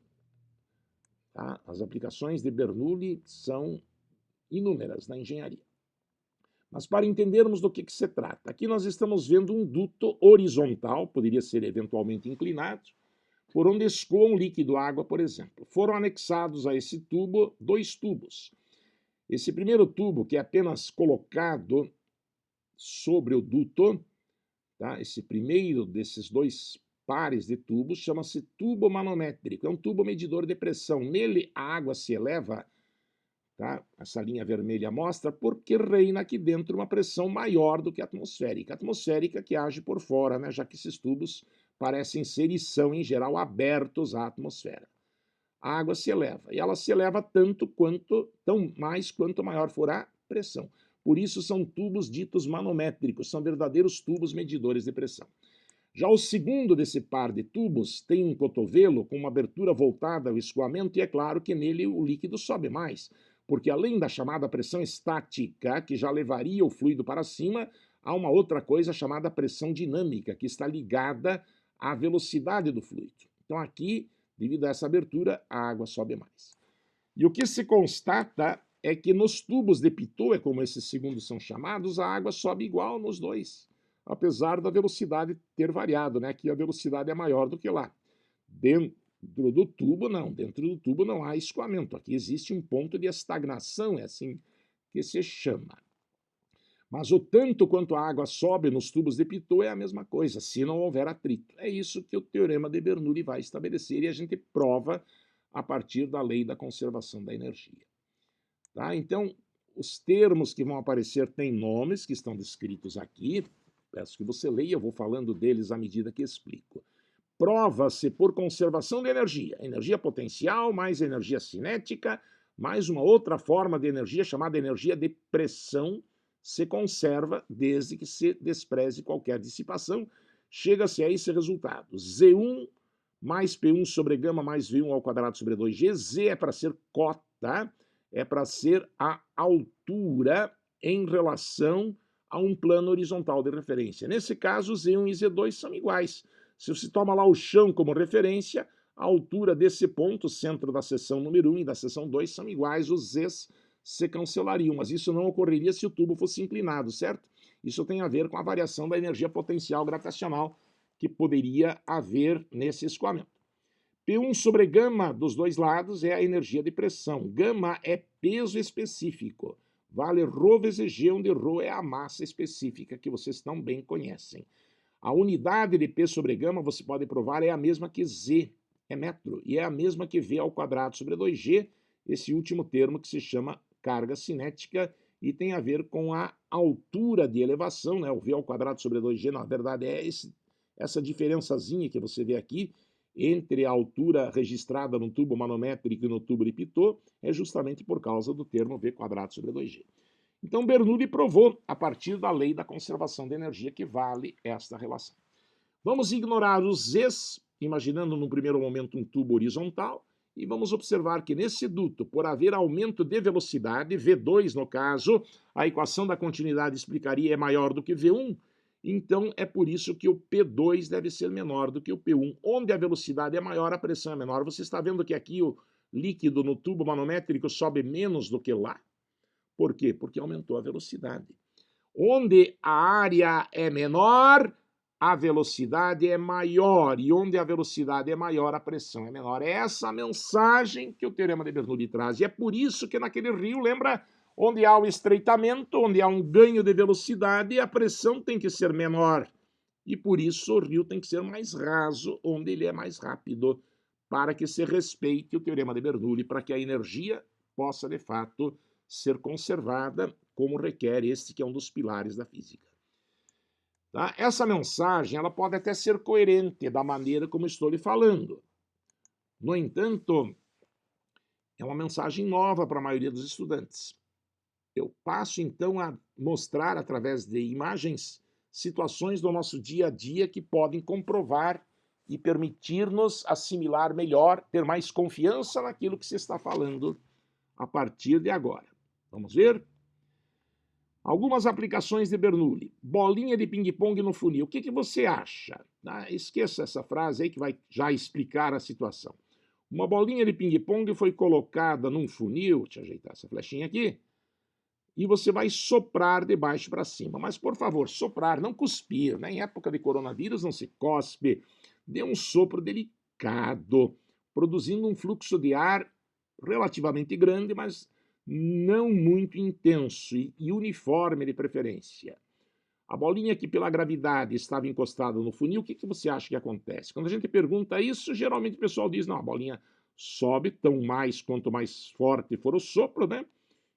Tá? As aplicações de Bernoulli são inúmeras na engenharia. Mas para entendermos do que se trata, aqui nós estamos vendo um duto horizontal, poderia ser eventualmente inclinado, por onde escoa um líquido, água, por exemplo. Foram anexados a esse tubo 2 tubos. Esse primeiro tubo, que é apenas colocado sobre o duto, tá? Esse primeiro desses 2 pares de tubos chama-se tubo manométrico, é um tubo medidor de pressão. Nele a água se eleva, tá? Essa linha vermelha mostra porque reina aqui dentro uma pressão maior do que a atmosférica. A atmosférica que age por fora, né? Já que esses tubos parecem ser e são, em geral, abertos à atmosfera. A água se eleva, e ela se eleva tão mais quanto maior for a pressão. Por isso são tubos ditos manométricos, são verdadeiros tubos medidores de pressão. Já o segundo desse par de tubos tem um cotovelo com uma abertura voltada ao escoamento e é claro que nele o líquido sobe mais, porque além da chamada pressão estática, que já levaria o fluido para cima, há uma outra coisa chamada pressão dinâmica, que está ligada à velocidade do fluido. Então aqui, devido a essa abertura, a água sobe mais. E o que se constata é que nos tubos de Pitot, como esses segundos são chamados, a água sobe igual nos dois, apesar da velocidade ter variado, né? Aqui a velocidade é maior do que lá. Dentro do tubo, não. Dentro do tubo não há escoamento. Aqui existe um ponto de estagnação, é assim que se chama. Mas o tanto quanto a água sobe nos tubos de Pitot é a mesma coisa, se não houver atrito. É isso que o teorema de Bernoulli vai estabelecer e a gente prova a partir da lei da conservação da energia. Tá? Então, os termos que vão aparecer têm nomes que estão descritos aqui. Peço que você leia, eu vou falando deles à medida que explico. Prova-se por conservação de energia potencial mais energia cinética, mais uma outra forma de energia chamada energia de pressão, se conserva desde que se despreze qualquer dissipação. Chega-se a esse resultado. Z1 mais P1 sobre gama mais V1 ao quadrado sobre 2G. Z é para ser cota, é para ser a altura em relação a um plano horizontal de referência. Nesse caso, Z1 e Z2 são iguais. Se você toma lá o chão como referência, a altura desse ponto, centro da seção número 1 e da seção 2, são iguais, os Zs se cancelariam, mas isso não ocorreria se o tubo fosse inclinado, certo? Isso tem a ver com a variação da energia potencial gravitacional que poderia haver nesse escoamento. P1 sobre gama dos dois lados é a energia de pressão. Gama é peso específico. Vale ρ vezes G, onde ρ é a massa específica que vocês tão bem conhecem. A unidade de P sobre gama, você pode provar, é a mesma que Z, é metro, e é a mesma que V ao quadrado sobre 2G, esse último termo que se chama carga cinética e tem a ver com a altura de elevação, né? O V ao quadrado sobre 2G, na verdade, é essa diferençazinha que você vê aqui entre a altura registrada no tubo manométrico e no tubo de Pitot, é justamente por causa do termo V quadrado sobre 2G. Então, Bernoulli provou, a partir da lei da conservação de energia, que vale esta relação. Vamos ignorar os Zs, imaginando no primeiro momento um tubo horizontal, e vamos observar que nesse duto, por haver aumento de velocidade, V2 no caso, a equação da continuidade explicaria é maior do que V1, então é por isso que o P2 deve ser menor do que o P1. Onde a velocidade é maior, a pressão é menor. Você está vendo que aqui o líquido no tubo manométrico sobe menos do que lá? Por quê? Porque aumentou a velocidade. Onde a área é menor, a velocidade é maior. E onde a velocidade é maior, a pressão é menor. É essa a mensagem que o teorema de Bernoulli traz. E é por isso que naquele rio, lembra, onde há o estreitamento, onde há um ganho de velocidade, a pressão tem que ser menor. E por isso o rio tem que ser mais raso, onde ele é mais rápido, para que se respeite o teorema de Bernoulli, para que a energia possa, de fato, ser conservada, como requer este que é um dos pilares da física. Tá? Essa mensagem ela pode até ser coerente da maneira como estou lhe falando. No entanto, é uma mensagem nova para a maioria dos estudantes. Eu passo, então, a mostrar, através de imagens, situações do nosso dia a dia que podem comprovar e permitir-nos assimilar melhor, ter mais confiança naquilo que se está falando a partir de agora. Vamos ver? Algumas aplicações de Bernoulli. Bolinha de ping-pong no funil. O que você acha? Esqueça essa frase aí que vai já explicar a situação. Uma bolinha de ping-pong foi colocada num funil, deixa eu ajeitar essa flechinha aqui, e você vai soprar de baixo para cima. Mas, por favor, soprar, não cuspir. Né? Em época de coronavírus não se cospe. Dê um sopro delicado, produzindo um fluxo de ar relativamente grande, mas não muito intenso e uniforme de preferência. A bolinha que pela gravidade estava encostada no funil, o que você acha que acontece? Quando a gente pergunta isso, geralmente o pessoal diz, não, a bolinha sobe tão mais quanto mais forte for o sopro, né?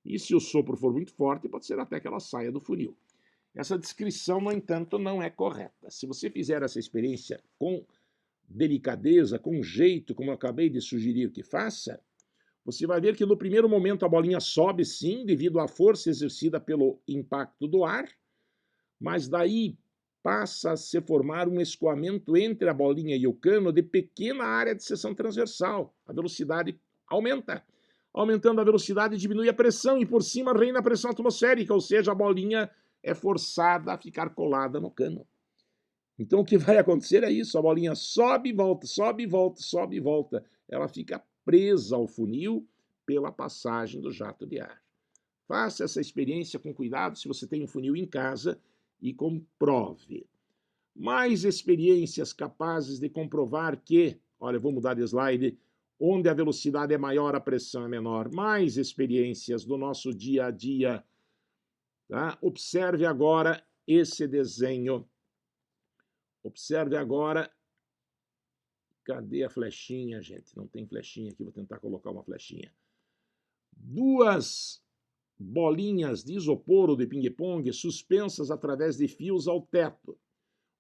E se o sopro for muito forte, pode ser até que ela saia do funil. Essa descrição, no entanto, não é correta. Se você fizer essa experiência com delicadeza, com jeito, como eu acabei de sugerir que faça, você vai ver que no primeiro momento a bolinha sobe sim, devido à força exercida pelo impacto do ar, mas daí passa a se formar um escoamento entre a bolinha e o cano de pequena área de seção transversal. A velocidade aumenta. Aumentando a velocidade, diminui a pressão e por cima reina a pressão atmosférica, ou seja, a bolinha é forçada a ficar colada no cano. Então o que vai acontecer é isso, a bolinha sobe e volta, sobe e volta, sobe e volta. Ela fica presa ao funil pela passagem do jato de ar. Faça essa experiência com cuidado se você tem um funil em casa e comprove. Mais experiências capazes de comprovar que, olha, eu vou mudar de slide, onde a velocidade é maior, a pressão é menor. Mais experiências do nosso dia a dia. Tá? Observe agora esse desenho. Observe agora. Cadê a flechinha, gente? Não tem flechinha aqui, vou tentar colocar uma flechinha. Duas bolinhas de isopor ou de ping-pong suspensas através de fios ao teto. O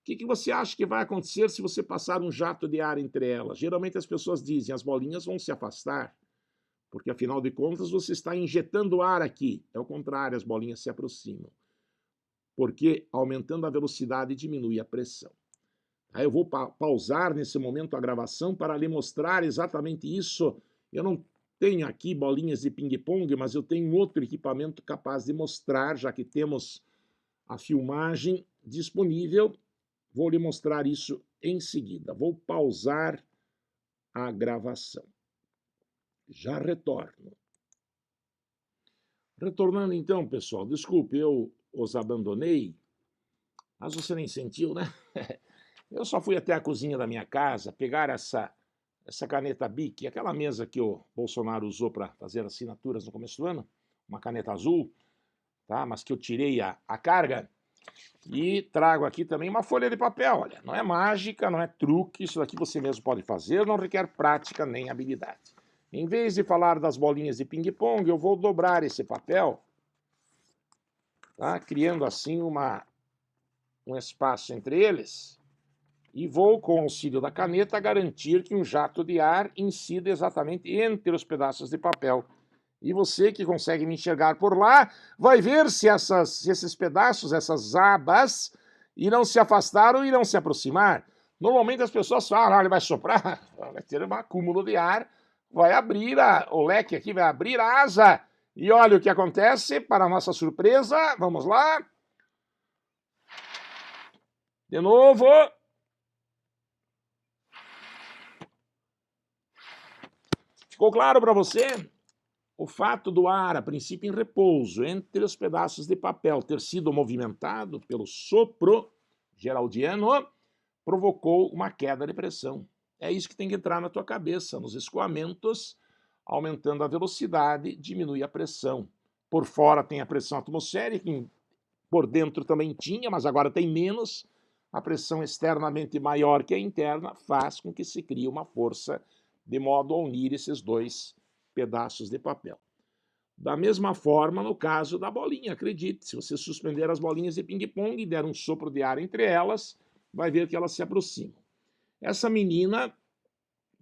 que você acha que vai acontecer se você passar um jato de ar entre elas? Geralmente as pessoas dizem, as bolinhas vão se afastar, porque afinal de contas você está injetando ar aqui. É o contrário, as bolinhas se aproximam, porque aumentando a velocidade diminui a pressão. Aí eu vou pausar nesse momento a gravação para lhe mostrar exatamente isso. Eu não tenho aqui bolinhas de ping-pong, mas eu tenho outro equipamento capaz de mostrar, já que temos a filmagem disponível. Vou lhe mostrar isso em seguida. Vou pausar a gravação. Já retorno. Retornando então, pessoal, desculpe, eu os abandonei, mas você nem sentiu, né? Eu só fui até a cozinha da minha casa pegar essa caneta Bic, aquela mesa que o Bolsonaro usou para fazer assinaturas no começo do ano, uma caneta azul, tá? Mas que eu tirei a carga. E trago aqui também uma folha de papel, olha, não é mágica, não é truque, isso daqui você mesmo pode fazer, não requer prática nem habilidade. Em vez de falar das bolinhas de ping-pong, eu vou dobrar esse papel, tá? Criando assim um espaço entre eles, e vou, com o auxílio da caneta, garantir que um jato de ar incida exatamente entre os pedaços de papel. E você que consegue me enxergar por lá, vai ver se esses pedaços, essas abas, irão se afastar ou irão se aproximar. Normalmente as pessoas falam, ele vai soprar, vai ter um acúmulo de ar, vai abrir o leque aqui, vai abrir a asa. E olha o que acontece, para nossa surpresa, vamos lá. De novo. Ficou claro para você? O fato do ar, a princípio em repouso, entre os pedaços de papel ter sido movimentado pelo sopro geraldiano, provocou uma queda de pressão. É isso que tem que entrar na tua cabeça. Nos escoamentos, aumentando a velocidade, diminui a pressão. Por fora tem a pressão atmosférica, por dentro também tinha, mas agora tem menos. A pressão externamente maior que a interna faz com que se crie uma força de modo a unir esses dois pedaços de papel. Da mesma forma, no caso da bolinha, acredite, se você suspender as bolinhas de ping-pong e der um sopro de ar entre elas, vai ver que elas se aproximam. Essa menina,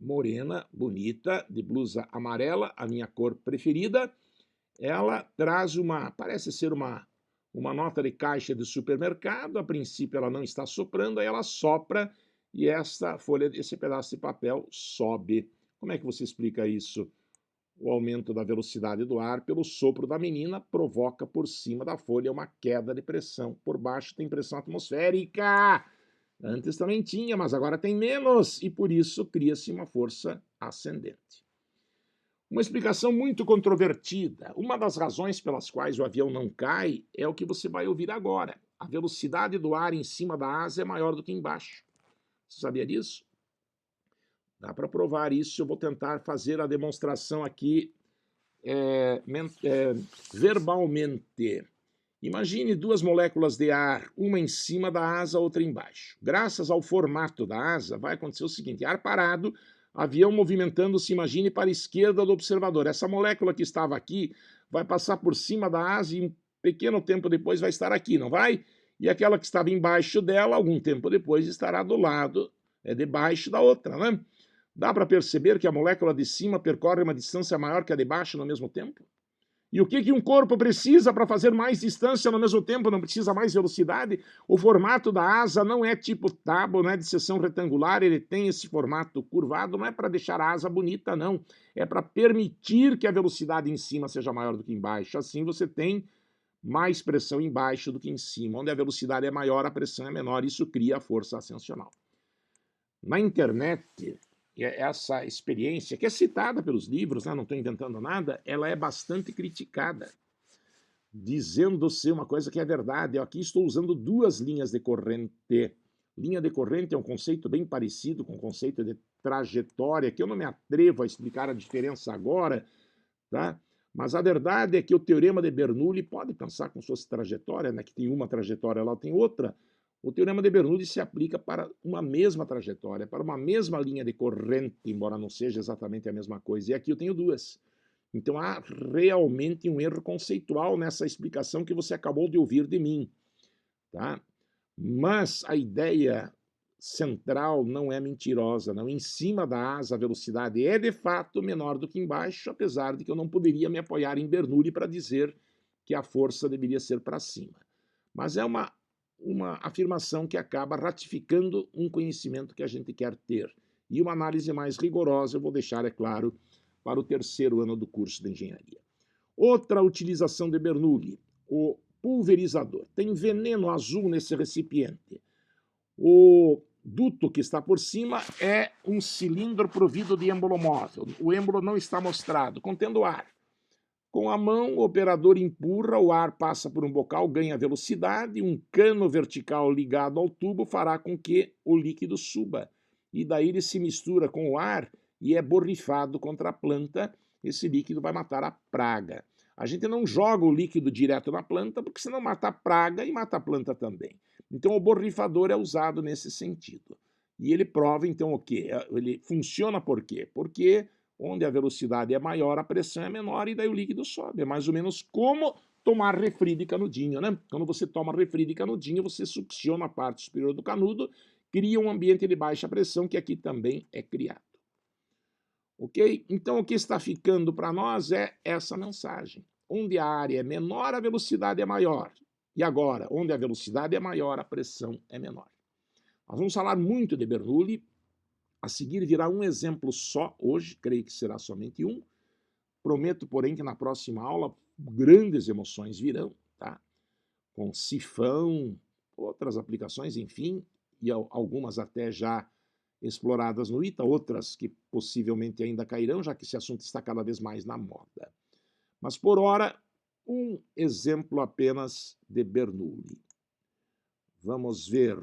morena, bonita, de blusa amarela, a minha cor preferida, ela traz parece ser uma nota de caixa de supermercado, a princípio ela não está soprando, aí ela sopra e esse pedaço de papel sobe. Como é que você explica isso? O aumento da velocidade do ar pelo sopro da menina provoca por cima da folha uma queda de pressão. Por baixo tem pressão atmosférica. Antes também tinha, mas agora tem menos, e por isso cria-se uma força ascendente. Uma explicação muito controvertida. Uma das razões pelas quais o avião não cai é o que você vai ouvir agora. A velocidade do ar em cima da asa é maior do que embaixo. Você sabia disso? Dá para provar isso, eu vou tentar fazer a demonstração aqui verbalmente. Imagine duas moléculas de ar, uma em cima da asa, outra embaixo. Graças ao formato da asa, vai acontecer o seguinte, ar parado, avião movimentando-se, imagine, para a esquerda do observador. Essa molécula que estava aqui vai passar por cima da asa e um pequeno tempo depois vai estar aqui, não vai? E aquela que estava embaixo dela, algum tempo depois, estará do lado, debaixo da outra, né? Dá para perceber que a molécula de cima percorre uma distância maior que a de baixo no mesmo tempo? E o que um corpo precisa para fazer mais distância no mesmo tempo? Não precisa mais velocidade? O formato da asa não é tipo tábua, não é de seção retangular, ele tem esse formato curvado, não é para deixar a asa bonita, não. É para permitir que a velocidade em cima seja maior do que embaixo. Assim você tem mais pressão embaixo do que em cima. Onde a velocidade é maior, a pressão é menor. Isso cria a força ascensional. Na internet, essa experiência, que é citada pelos livros, né, não estou inventando nada, ela é bastante criticada, dizendo ser uma coisa que é verdade. Eu aqui estou usando duas linhas de corrente. Linha de corrente é um conceito bem parecido com o conceito de trajetória, que eu não me atrevo a explicar a diferença agora, tá? Mas a verdade é que o teorema de Bernoulli pode pensar como se fosse trajetória, né? Que tem uma trajetória, lá tem outra. O teorema de Bernoulli se aplica para uma mesma trajetória, para uma mesma linha de corrente, embora não seja exatamente a mesma coisa. E aqui eu tenho duas. Então há realmente um erro conceitual nessa explicação que você acabou de ouvir de mim, tá? Mas a ideia central não é mentirosa, não. Em cima da asa a velocidade é de fato menor do que embaixo, apesar de que eu não poderia me apoiar em Bernoulli para dizer que a força deveria ser para cima. Mas é uma afirmação que acaba ratificando um conhecimento que a gente quer ter. E uma análise mais rigorosa eu vou deixar, é claro, para o terceiro ano do curso de engenharia. Outra utilização de Bernoulli, o pulverizador. Tem veneno azul nesse recipiente. O duto que está por cima é um cilindro provido de êmbolo-móvel. O êmbolo não está mostrado, contendo ar. Com a mão, o operador empurra, o ar passa por um bocal, ganha velocidade, um cano vertical ligado ao tubo fará com que o líquido suba. E daí ele se mistura com o ar e é borrifado contra a planta. Esse líquido vai matar a praga. A gente não joga o líquido direto na planta, porque senão mata a praga e mata a planta também. Então o borrifador é usado nesse sentido. E ele prova, então, o quê? Ele funciona por quê? Porque onde a velocidade é maior, a pressão é menor e daí o líquido sobe. É mais ou menos como tomar refri de canudinho, né? Quando você toma refri de canudinho, você succiona a parte superior do canudo, cria um ambiente de baixa pressão que aqui também é criado. Ok? Então o que está ficando para nós é essa mensagem. Onde a área é menor, a velocidade é maior. E agora, onde a velocidade é maior, a pressão é menor. Nós vamos falar muito de Bernoulli. A seguir virá um exemplo só hoje, creio que será somente um. Prometo, porém, que na próxima aula grandes emoções virão, tá? Com sifão, outras aplicações, enfim, e algumas até já exploradas no ITA, outras que possivelmente ainda cairão, já que esse assunto está cada vez mais na moda. Mas, por hora, um exemplo apenas de Bernoulli. Vamos ver.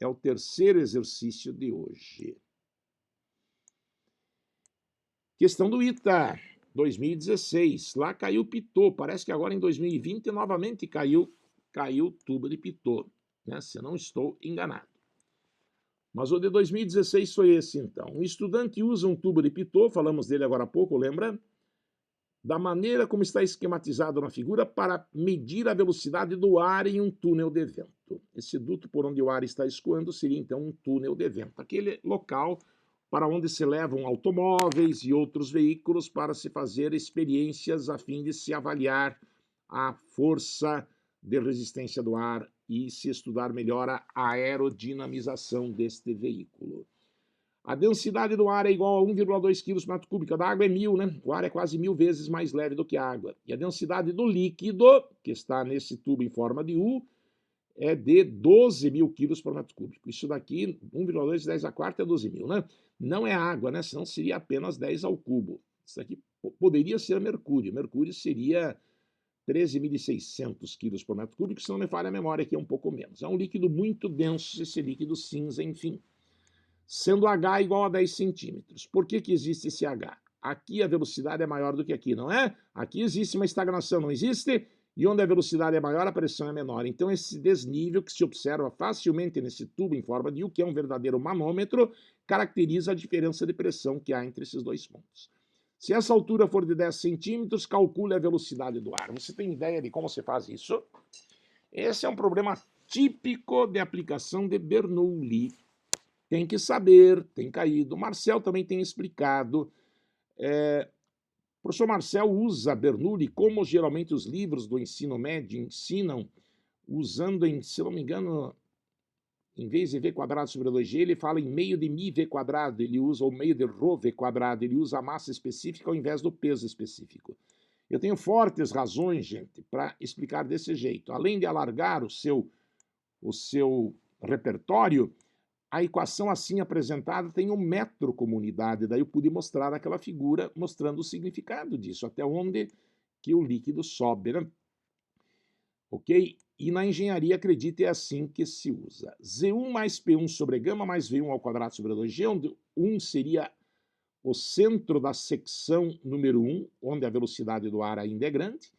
É o terceiro exercício de hoje. Questão do ITA, 2016. Lá caiu Pitot. Parece que agora em 2020 novamente caiu tubo de Pitot, né? Se não estou enganado. Mas o de 2016 foi esse, então. Um estudante usa um tubo de Pitot, falamos dele agora há pouco, lembra? Da maneira como está esquematizado na figura para medir a velocidade do ar em um túnel de vento. Esse duto por onde o ar está escoando seria, então, um túnel de vento. Aquele local para onde se levam automóveis e outros veículos para se fazer experiências a fim de se avaliar a força de resistência do ar e se estudar melhor a aerodinamização deste veículo. A densidade do ar é igual a 1,2 kg por metro cúbico. A da água é 1000, né? O ar é quase 1000 vezes mais leve do que a água. E a densidade do líquido, que está nesse tubo em forma de U, é de 12.000 quilos por metro cúbico. Isso daqui, 1,2 10 a quarta é 12.000, né? Não é água, né? Senão seria apenas 10 ao cubo. Isso aqui poderia ser mercúrio. Mercúrio seria 13.600 quilos por metro cúbico, se não me falha a memória, que é um pouco menos. É um líquido muito denso, esse líquido cinza, enfim. Sendo H igual a 10 centímetros. Por que existe esse H? Aqui a velocidade é maior do que aqui, não é? Aqui existe uma estagnação, não existe? E onde a velocidade é maior, a pressão é menor. Então, esse desnível que se observa facilmente nesse tubo em forma de U, que é um verdadeiro manômetro, caracteriza a diferença de pressão que há entre esses dois pontos. Se essa altura for de 10 centímetros, calcule a velocidade do ar. Você tem ideia de como se faz isso? Esse é um problema típico de aplicação de Bernoulli. Tem que saber, tem caído. O Marcel também tem explicado. professor Marcel usa Bernoulli como geralmente os livros do ensino médio ensinam, usando, se não me engano, em vez de v quadrado sobre 2g, ele fala em meio de mi v quadrado, ele usa o meio de rho v quadrado, ele usa a massa específica ao invés do peso específico. Eu tenho fortes razões, gente, para explicar desse jeito. Além de alargar o seu repertório, a equação assim apresentada tem um metro como unidade, daí eu pude mostrar aquela figura mostrando o significado disso, até onde que o líquido sobe, né? Ok? E na engenharia, acredite, é assim que se usa. Z1 mais P1 sobre gama mais V1 ao quadrado sobre 2G, onde 1 seria o centro da secção número 1, onde a velocidade do ar ainda é grande,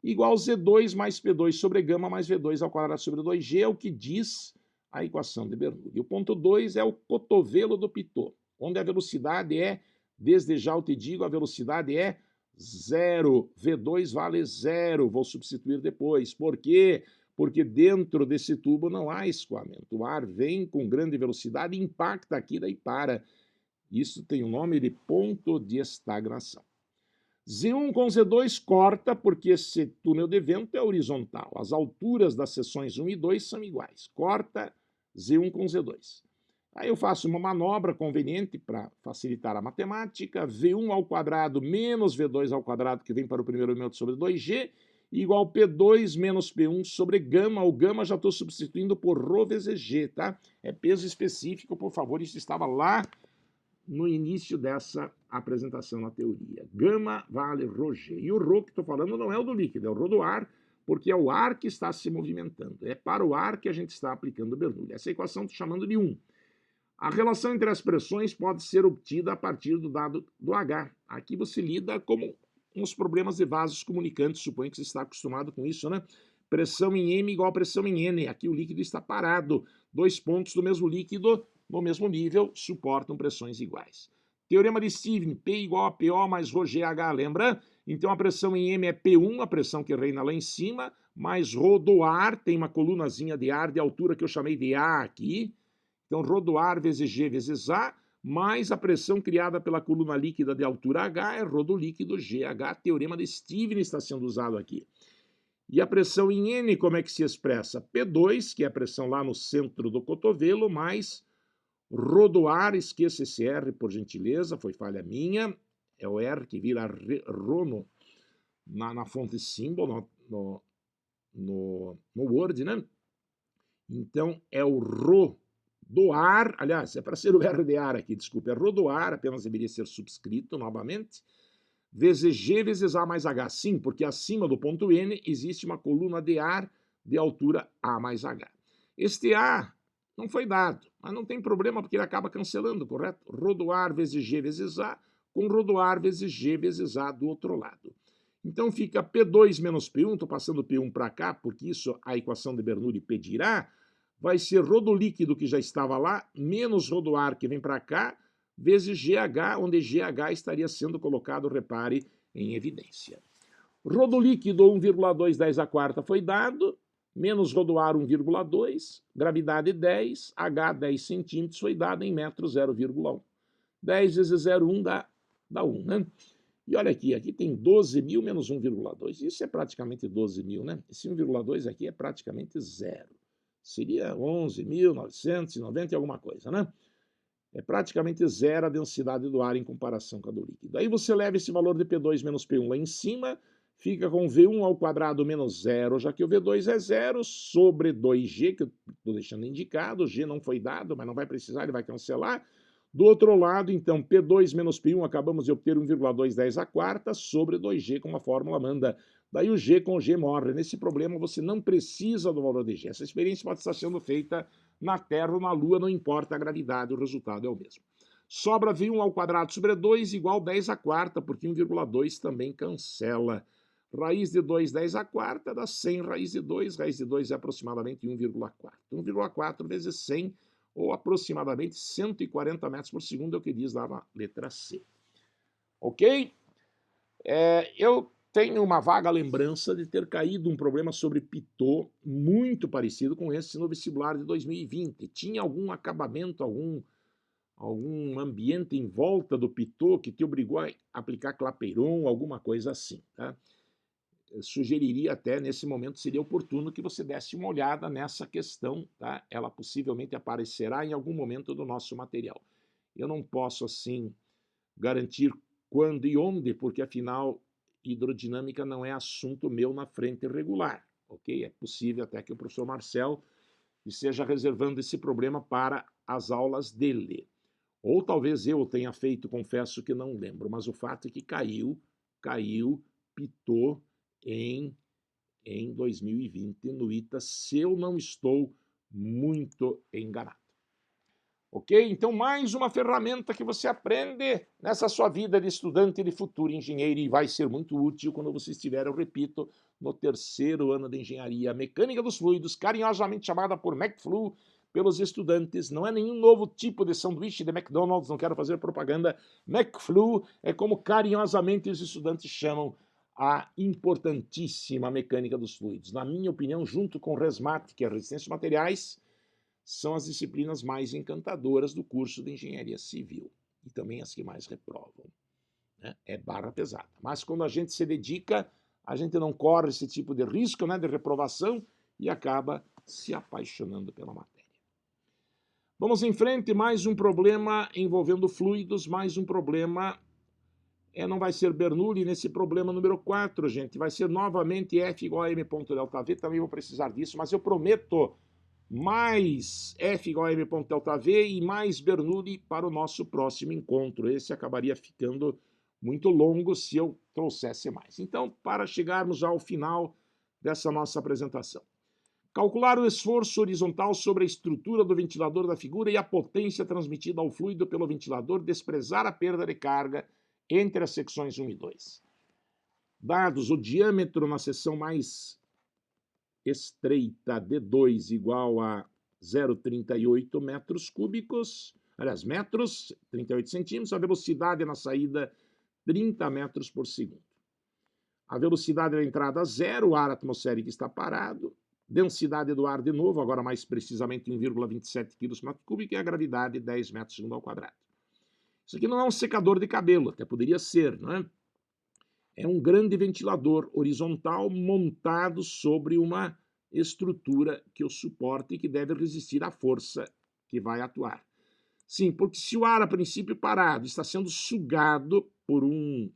igual Z2 mais P2 sobre gama mais V2 ao quadrado sobre 2G, é o que diz a equação de Bernoulli. O ponto 2 é o cotovelo do Pitot, onde a velocidade é, desde já eu te digo, a velocidade é zero. V2 vale zero, vou substituir depois. Por quê? Porque dentro desse tubo não há escoamento. O ar vem com grande velocidade, impacta aqui, daí para. Isso tem o nome de ponto de estagnação. Z1 com Z2 corta, porque esse túnel de vento é horizontal. As alturas das seções 1 e 2 são iguais. Corta Z1 com Z2. Aí eu faço uma manobra conveniente para facilitar a matemática. V1 ao quadrado menos V2 ao quadrado, que vem para o primeiro elemento sobre 2G, igual P2 menos P1 sobre gama. O gama já estou substituindo por ρ vezes G, tá? É peso específico, por favor, isso estava lá no início dessa apresentação na teoria. Gama vale ρg. E o ρ que estou falando não é o do líquido, é o ρ do ar, porque é o ar que está se movimentando. É para o ar que a gente está aplicando o Bernoulli. Essa equação estou chamando de 1. A relação entre as pressões pode ser obtida a partir do dado do H. Aqui você lida com uns problemas de vasos comunicantes, suponho que você está acostumado com isso, né? Pressão em M igual a pressão em N. Aqui o líquido está parado. 2 pontos do mesmo líquido no mesmo nível suportam pressões iguais. Teorema de Stevens, P igual a PO mais ρgH, lembra? Então a pressão em M é P1, a pressão que reina lá em cima, mais ρ do ar, tem uma colunazinha de ar de altura que eu chamei de A aqui. Então ρ do ar vezes G vezes A, mais a pressão criada pela coluna líquida de altura H é ρ do líquido GH. Teorema de Stevens está sendo usado aqui. E a pressão em N, como é que se expressa? P2, que é a pressão lá no centro do cotovelo, mais ρ do ar, esqueça esse R, por gentileza, foi falha minha, é o R que vira ρ na fonte símbolo, no Word, né? Então, é o ρ do ar, aliás, é para ser o R de ar aqui, desculpa, é ρ do ar, apenas deveria ser subscrito novamente, vezes G vezes A mais H. Sim, porque acima do ponto N existe uma coluna de ar de altura A mais H. Este A não foi dado, mas não tem problema porque ele acaba cancelando, correto? Ρ do ar vezes G vezes A com ρ do ar vezes G vezes A do outro lado. Então fica P2 menos P1, estou passando P1 para cá, porque isso a equação de Bernoulli pedirá, vai ser ρ do líquido que já estava lá, menos ρ do ar que vem para cá, vezes GH, onde GH estaria sendo colocado, repare, em evidência. Ρ do líquido 1,2 10 a quarta foi dado, menos ρ do ar 1,2, gravidade 10, H 10 centímetros foi dado em metro 0,1. 10 vezes 0,1 dá 1, né? E olha aqui tem 12.000 menos 1,2, isso é praticamente 12.000, né? Esse 1,2 aqui é praticamente zero. Seria 11.990 e alguma coisa, né? É praticamente zero a densidade do ar em comparação com a do líquido. Aí você leva esse valor de P2 menos P1 lá em cima, fica com V1 ao quadrado menos zero, já que o V2 é zero, sobre 2G, que eu estou deixando indicado, G não foi dado, mas não vai precisar, ele vai cancelar. Do outro lado, então, P2 menos P1, acabamos de obter 1,2 10 a quarta, sobre 2G, como a fórmula manda. Daí o G com G morre. Nesse problema, você não precisa do valor de G. Essa experiência pode estar sendo feita na Terra ou na Lua, não importa a gravidade, o resultado é o mesmo. Sobra V1 ao quadrado sobre 2 igual 10 a quarta, porque 1,2 também cancela. Raiz de 2, 10 a quarta, dá 100 raiz de 2 é aproximadamente 1,4. 1,4 vezes 100, ou aproximadamente 140 metros por segundo, é o que diz lá na letra C. Ok? Eu tenho uma vaga lembrança de ter caído um problema sobre Pitot muito parecido com esse no vestibular de 2020. Tinha algum acabamento, algum ambiente em volta do pitô que te obrigou a aplicar Clapeyron, alguma coisa assim, tá? Eu sugeriria até, nesse momento, seria oportuno que você desse uma olhada nessa questão, tá? Ela possivelmente aparecerá em algum momento do nosso material. Eu não posso, assim, garantir quando e onde, porque, afinal, hidrodinâmica não é assunto meu na frente regular, ok? É possível até que o professor Marcel esteja reservando esse problema para as aulas dele. Ou talvez eu tenha feito, confesso que não lembro, mas o fato é que pitou em, em 2020 no ITA, se eu não estou muito enganado. Ok? Então, mais uma ferramenta que você aprende nessa sua vida de estudante de futuro engenheiro e vai ser muito útil quando você estiver, eu repito, no terceiro ano de engenharia mecânica dos fluidos, carinhosamente chamada por McFlu pelos estudantes. Não é nenhum novo tipo de sanduíche de McDonald's, não quero fazer propaganda. McFlu é como carinhosamente os estudantes chamam a importantíssima mecânica dos fluidos. Na minha opinião, junto com RESMAT, que é resistência de materiais, são as disciplinas mais encantadoras do curso de engenharia civil e também as que mais reprovam, né? É barra pesada. Mas quando a gente se dedica, a gente não corre esse tipo de risco, né, de reprovação e acaba se apaixonando pela matéria. Vamos em frente, mais um problema envolvendo fluidos, mais um problema. Não vai ser Bernoulli nesse problema número 4, gente. Vai ser novamente F igual a M ponto delta V, também vou precisar disso, mas eu prometo mais F igual a M ponto delta V e mais Bernoulli para o nosso próximo encontro. Esse acabaria ficando muito longo se eu trouxesse mais. Então, para chegarmos ao final dessa nossa apresentação. Calcular o esforço horizontal sobre a estrutura do ventilador da figura e a potência transmitida ao fluido pelo ventilador, desprezar a perda de carga entre as secções 1 e 2. Dados o diâmetro na seção mais estreita D2 igual a 0,38 metros cúbicos, aliás, metros, 38 centímetros, a velocidade na saída 30 metros por segundo. A velocidade da entrada 0, o ar atmosférico está parado, densidade do ar de novo, agora mais precisamente 1,27 kg por metro cúbico, e a gravidade 10 metros segundo ao quadrado. Isso aqui não é um secador de cabelo, até poderia ser, não é? É um grande ventilador horizontal montado sobre uma estrutura que o suporte e que deve resistir à força que vai atuar. Sim, porque se o ar, a princípio parado, está sendo sugado por um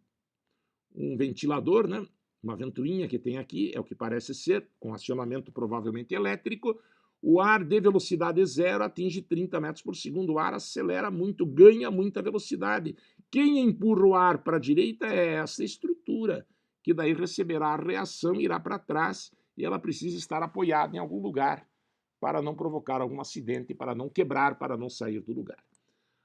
ventilador, né? Uma ventoinha que tem aqui, é o que parece ser, com acionamento provavelmente elétrico, o ar de velocidade zero atinge 30 metros por segundo, o ar acelera muito, ganha muita velocidade. Quem empurra o ar para a direita é essa estrutura, que daí receberá a reação, irá para trás, e ela precisa estar apoiada em algum lugar para não provocar algum acidente, para não quebrar, para não sair do lugar.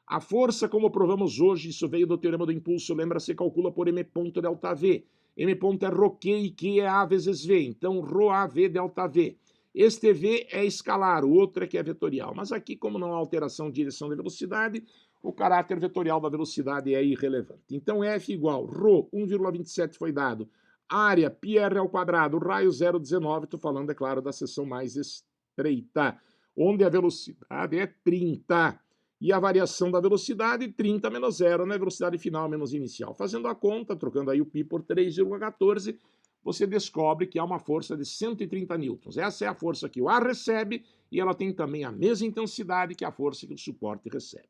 A força, como provamos hoje, isso veio do teorema do impulso, lembra-se, calcula por M ponto delta V. M ponto é ρQ e Q é A vezes V, então ρAV delta V. Este V é escalar, o outro é que é vetorial. Mas aqui, como não há alteração de direção da velocidade, o caráter vetorial da velocidade é irrelevante. Então, F igual, ρ, 1,27 foi dado, área, πr ao quadrado, raio 0,19, estou falando, é claro, da seção mais estreita, onde a velocidade é 30. E a variação da velocidade, 30 menos 0, né? Velocidade final menos inicial. Fazendo a conta, trocando aí o π por 3,14, você descobre que há uma força de 130 newtons. Essa é a força que o ar recebe e ela tem também a mesma intensidade que a força que o suporte recebe.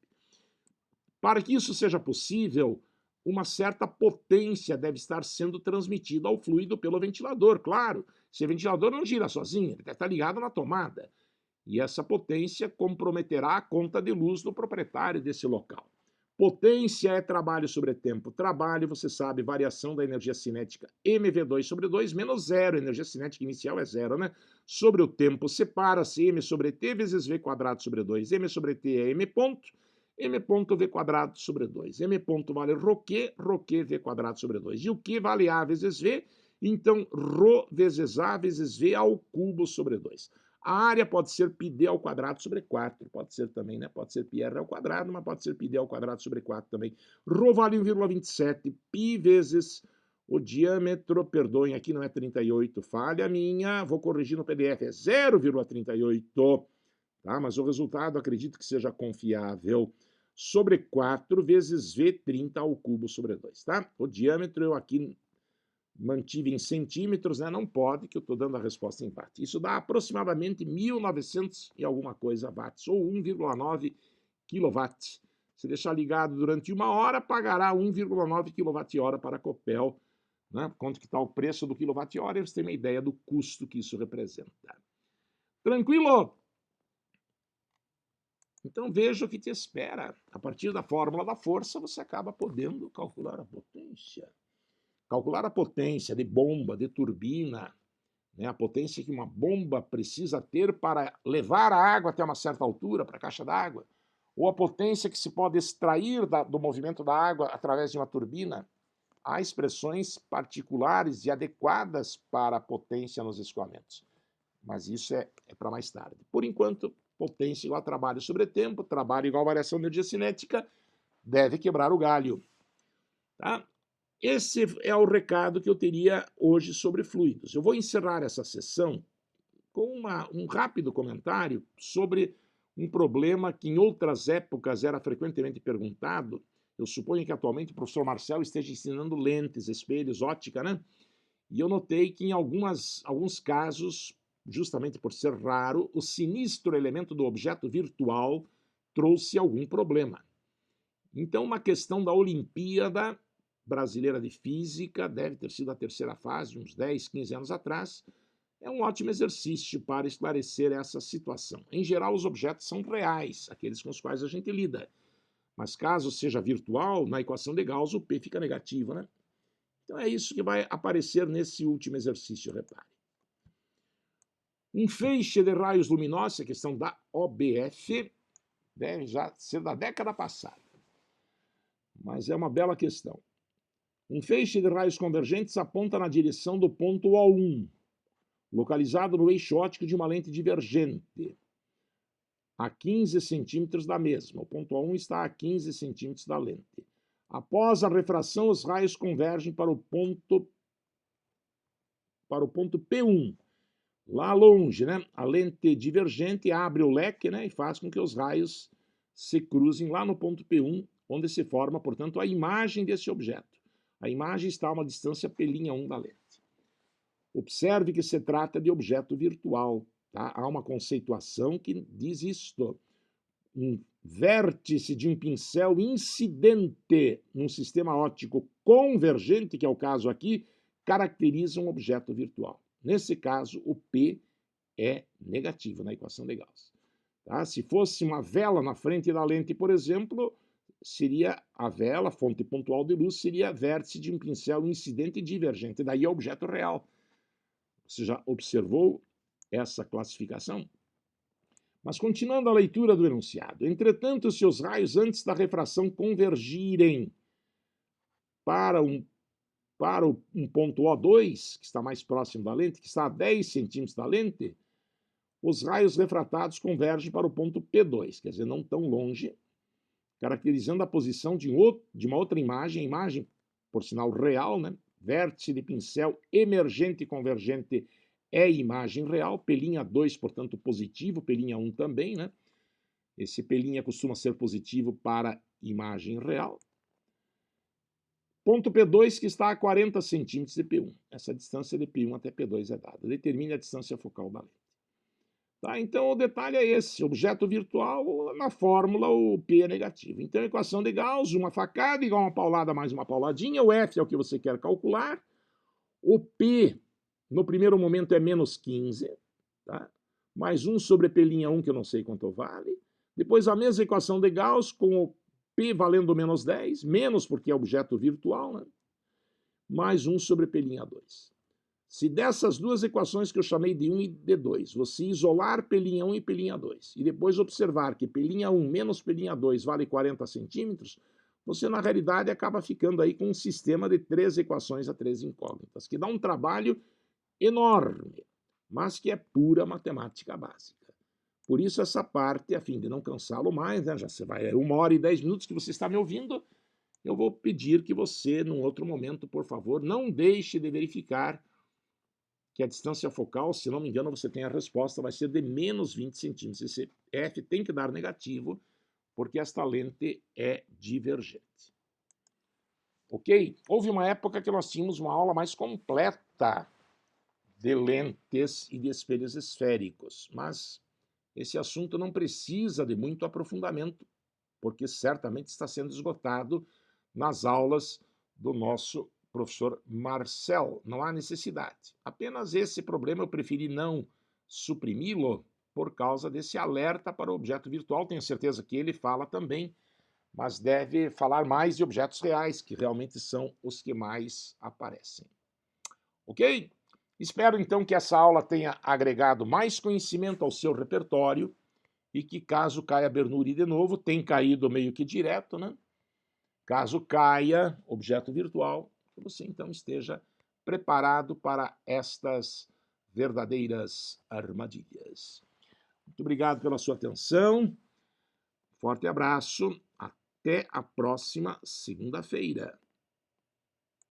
Para que isso seja possível, uma certa potência deve estar sendo transmitida ao fluido pelo ventilador, claro. Esse ventilador não gira sozinho, ele deve estar ligado na tomada. E essa potência comprometerá a conta de luz do proprietário desse local. Potência é trabalho sobre tempo. Trabalho, você sabe, variação da energia cinética mv2 sobre 2 menos zero. A energia cinética inicial é zero, né? Sobre o tempo, separa-se m sobre t vezes v quadrado sobre 2. M sobre t é m ponto v quadrado sobre 2. M ponto vale ρQ v quadrado sobre 2. E o Q vale a vezes v, então ρ vezes a vezes v ao cubo sobre 2. A área pode ser πd ao quadrado sobre 4, pode ser também, né? Pode ser πr ao quadrado, mas pode ser πd ao quadrado sobre 4 também. Rho vale 1,27, π vezes o diâmetro, perdoem, aqui não é 38, falha minha, vou corrigir no PDF, é 0,38, tá? Mas o resultado acredito que seja confiável. sobre 4 vezes V30 ao cubo sobre 2, tá? O diâmetro eu aqui mantive em centímetros, né? Não pode, que eu estou dando a resposta em watts. Isso dá aproximadamente 1.900 e alguma coisa watts, ou 1,9 kW. Se deixar ligado durante 1 hora, pagará 1,9 kWh para a Copel, né? Quanto que está o preço do quilowatt-hora, você tem uma ideia do custo que isso representa. Tranquilo? Então veja o que te espera. A partir da fórmula da força, você acaba podendo calcular a potência. Calcular a potência de bomba, de turbina, né? A potência que uma bomba precisa ter para levar a água até uma certa altura, para a caixa d'água, ou a potência que se pode extrair do movimento da água através de uma turbina. Há expressões particulares e adequadas para a potência nos escoamentos, mas isso é para mais tarde. Por enquanto, potência igual a trabalho sobre tempo, trabalho igual a variação de energia cinética, deve quebrar o galho. Tá? Esse é o recado que eu teria hoje sobre fluidos. Eu vou encerrar essa sessão com um rápido comentário sobre um problema que em outras épocas era frequentemente perguntado. Eu suponho que atualmente o professor Marcel esteja ensinando lentes, espelhos, ótica, né? E eu notei que em alguns casos, justamente por ser raro, o sinistro elemento do objeto virtual trouxe algum problema. Então, uma questão da Olimpíada Brasileira de Física, deve ter sido a terceira fase, uns 10, 15 anos atrás, é um ótimo exercício para esclarecer essa situação. Em geral, os objetos são reais, aqueles com os quais a gente lida. Mas caso seja virtual, na equação de Gauss o P fica negativo, né? Então é isso que vai aparecer nesse último exercício, repare. Um feixe de raios luminosos, a questão da OBF, deve já ser da década passada. Mas é uma bela questão. Um feixe de raios convergentes aponta na direção do ponto O1, localizado no eixo óptico de uma lente divergente, a 15 centímetros da mesma. O ponto O1 está a 15 centímetros da lente. Após a refração, os raios convergem para o ponto P1. Lá longe, né? A lente divergente abre o leque, né? E faz com que os raios se cruzem lá no ponto P1, onde se forma, portanto, a imagem desse objeto. A imagem está a uma distância P'1 da lente. Observe que se trata de objeto virtual. Tá? Há uma conceituação que diz isto. Um vértice de um pincel incidente num sistema óptico convergente, que é o caso aqui, caracteriza um objeto virtual. Nesse caso, o P é negativo na equação de Gauss. Tá? Se fosse uma vela na frente da lente, por exemplo, seria a vela, fonte pontual de luz, seria vértice de um pincel incidente divergente. Daí é objeto real. Você já observou essa classificação? Mas continuando a leitura do enunciado. Entretanto, se os raios antes da refração convergirem para um ponto O2, que está mais próximo da lente, que está a 10 centímetros da lente, os raios refratados convergem para o ponto P2, quer dizer, não tão longe, caracterizando a posição de uma outra imagem, por sinal real, né? Vértice de pincel emergente e convergente é imagem real, P'2, portanto, positivo, P'1 também, né? Esse P' costuma ser positivo para imagem real. Ponto P2 que está a 40 centímetros de P1. Essa distância de P1 até P2 é dada. Determine a distância focal da lente. Tá? Então, o detalhe é esse. Objeto virtual, na fórmula, o P é negativo. Então, a equação de Gauss, uma facada igual uma paulada mais uma pauladinha. O F é o que você quer calcular. O P, no primeiro momento, é menos 15. Tá? Mais 1 sobre P'1, que eu não sei quanto vale. Depois, a mesma equação de Gauss, com o P valendo menos 10. Menos porque é objeto virtual, né? Mais 1 sobre P'2. Se dessas duas equações que eu chamei de 1 e de 2, você isolar P'1 e P'2, e depois observar que P'1 menos P'2 vale 40 centímetros, você, na realidade, acaba ficando aí com um sistema de 3 equações a 3 incógnitas, que dá um trabalho enorme, mas que é pura matemática básica. Por isso, essa parte, a fim de não cansá-lo mais, né, já se vai 1 hora e 10 minutos que você está me ouvindo, eu vou pedir que você, num outro momento, por favor, não deixe de verificar que a distância focal, se não me engano, você tem a resposta, vai ser de menos 20 centímetros. Esse F tem que dar negativo, porque esta lente é divergente. Ok? Houve uma época que nós tínhamos uma aula mais completa de lentes e de espelhos esféricos, mas esse assunto não precisa de muito aprofundamento, porque certamente está sendo esgotado nas aulas do nosso professor Marcel. Não há necessidade. Apenas esse problema eu preferi não suprimi-lo por causa desse alerta para o objeto virtual. Tenho certeza que ele fala também, mas deve falar mais de objetos reais, que realmente são os que mais aparecem. Ok? Espero então que essa aula tenha agregado mais conhecimento ao seu repertório e que, caso caia Bernoulli de novo, tem caído meio que direto, né? Caso caia objeto virtual, que você então esteja preparado para estas verdadeiras armadilhas. Muito obrigado pela sua atenção. Forte abraço. Até a próxima segunda-feira.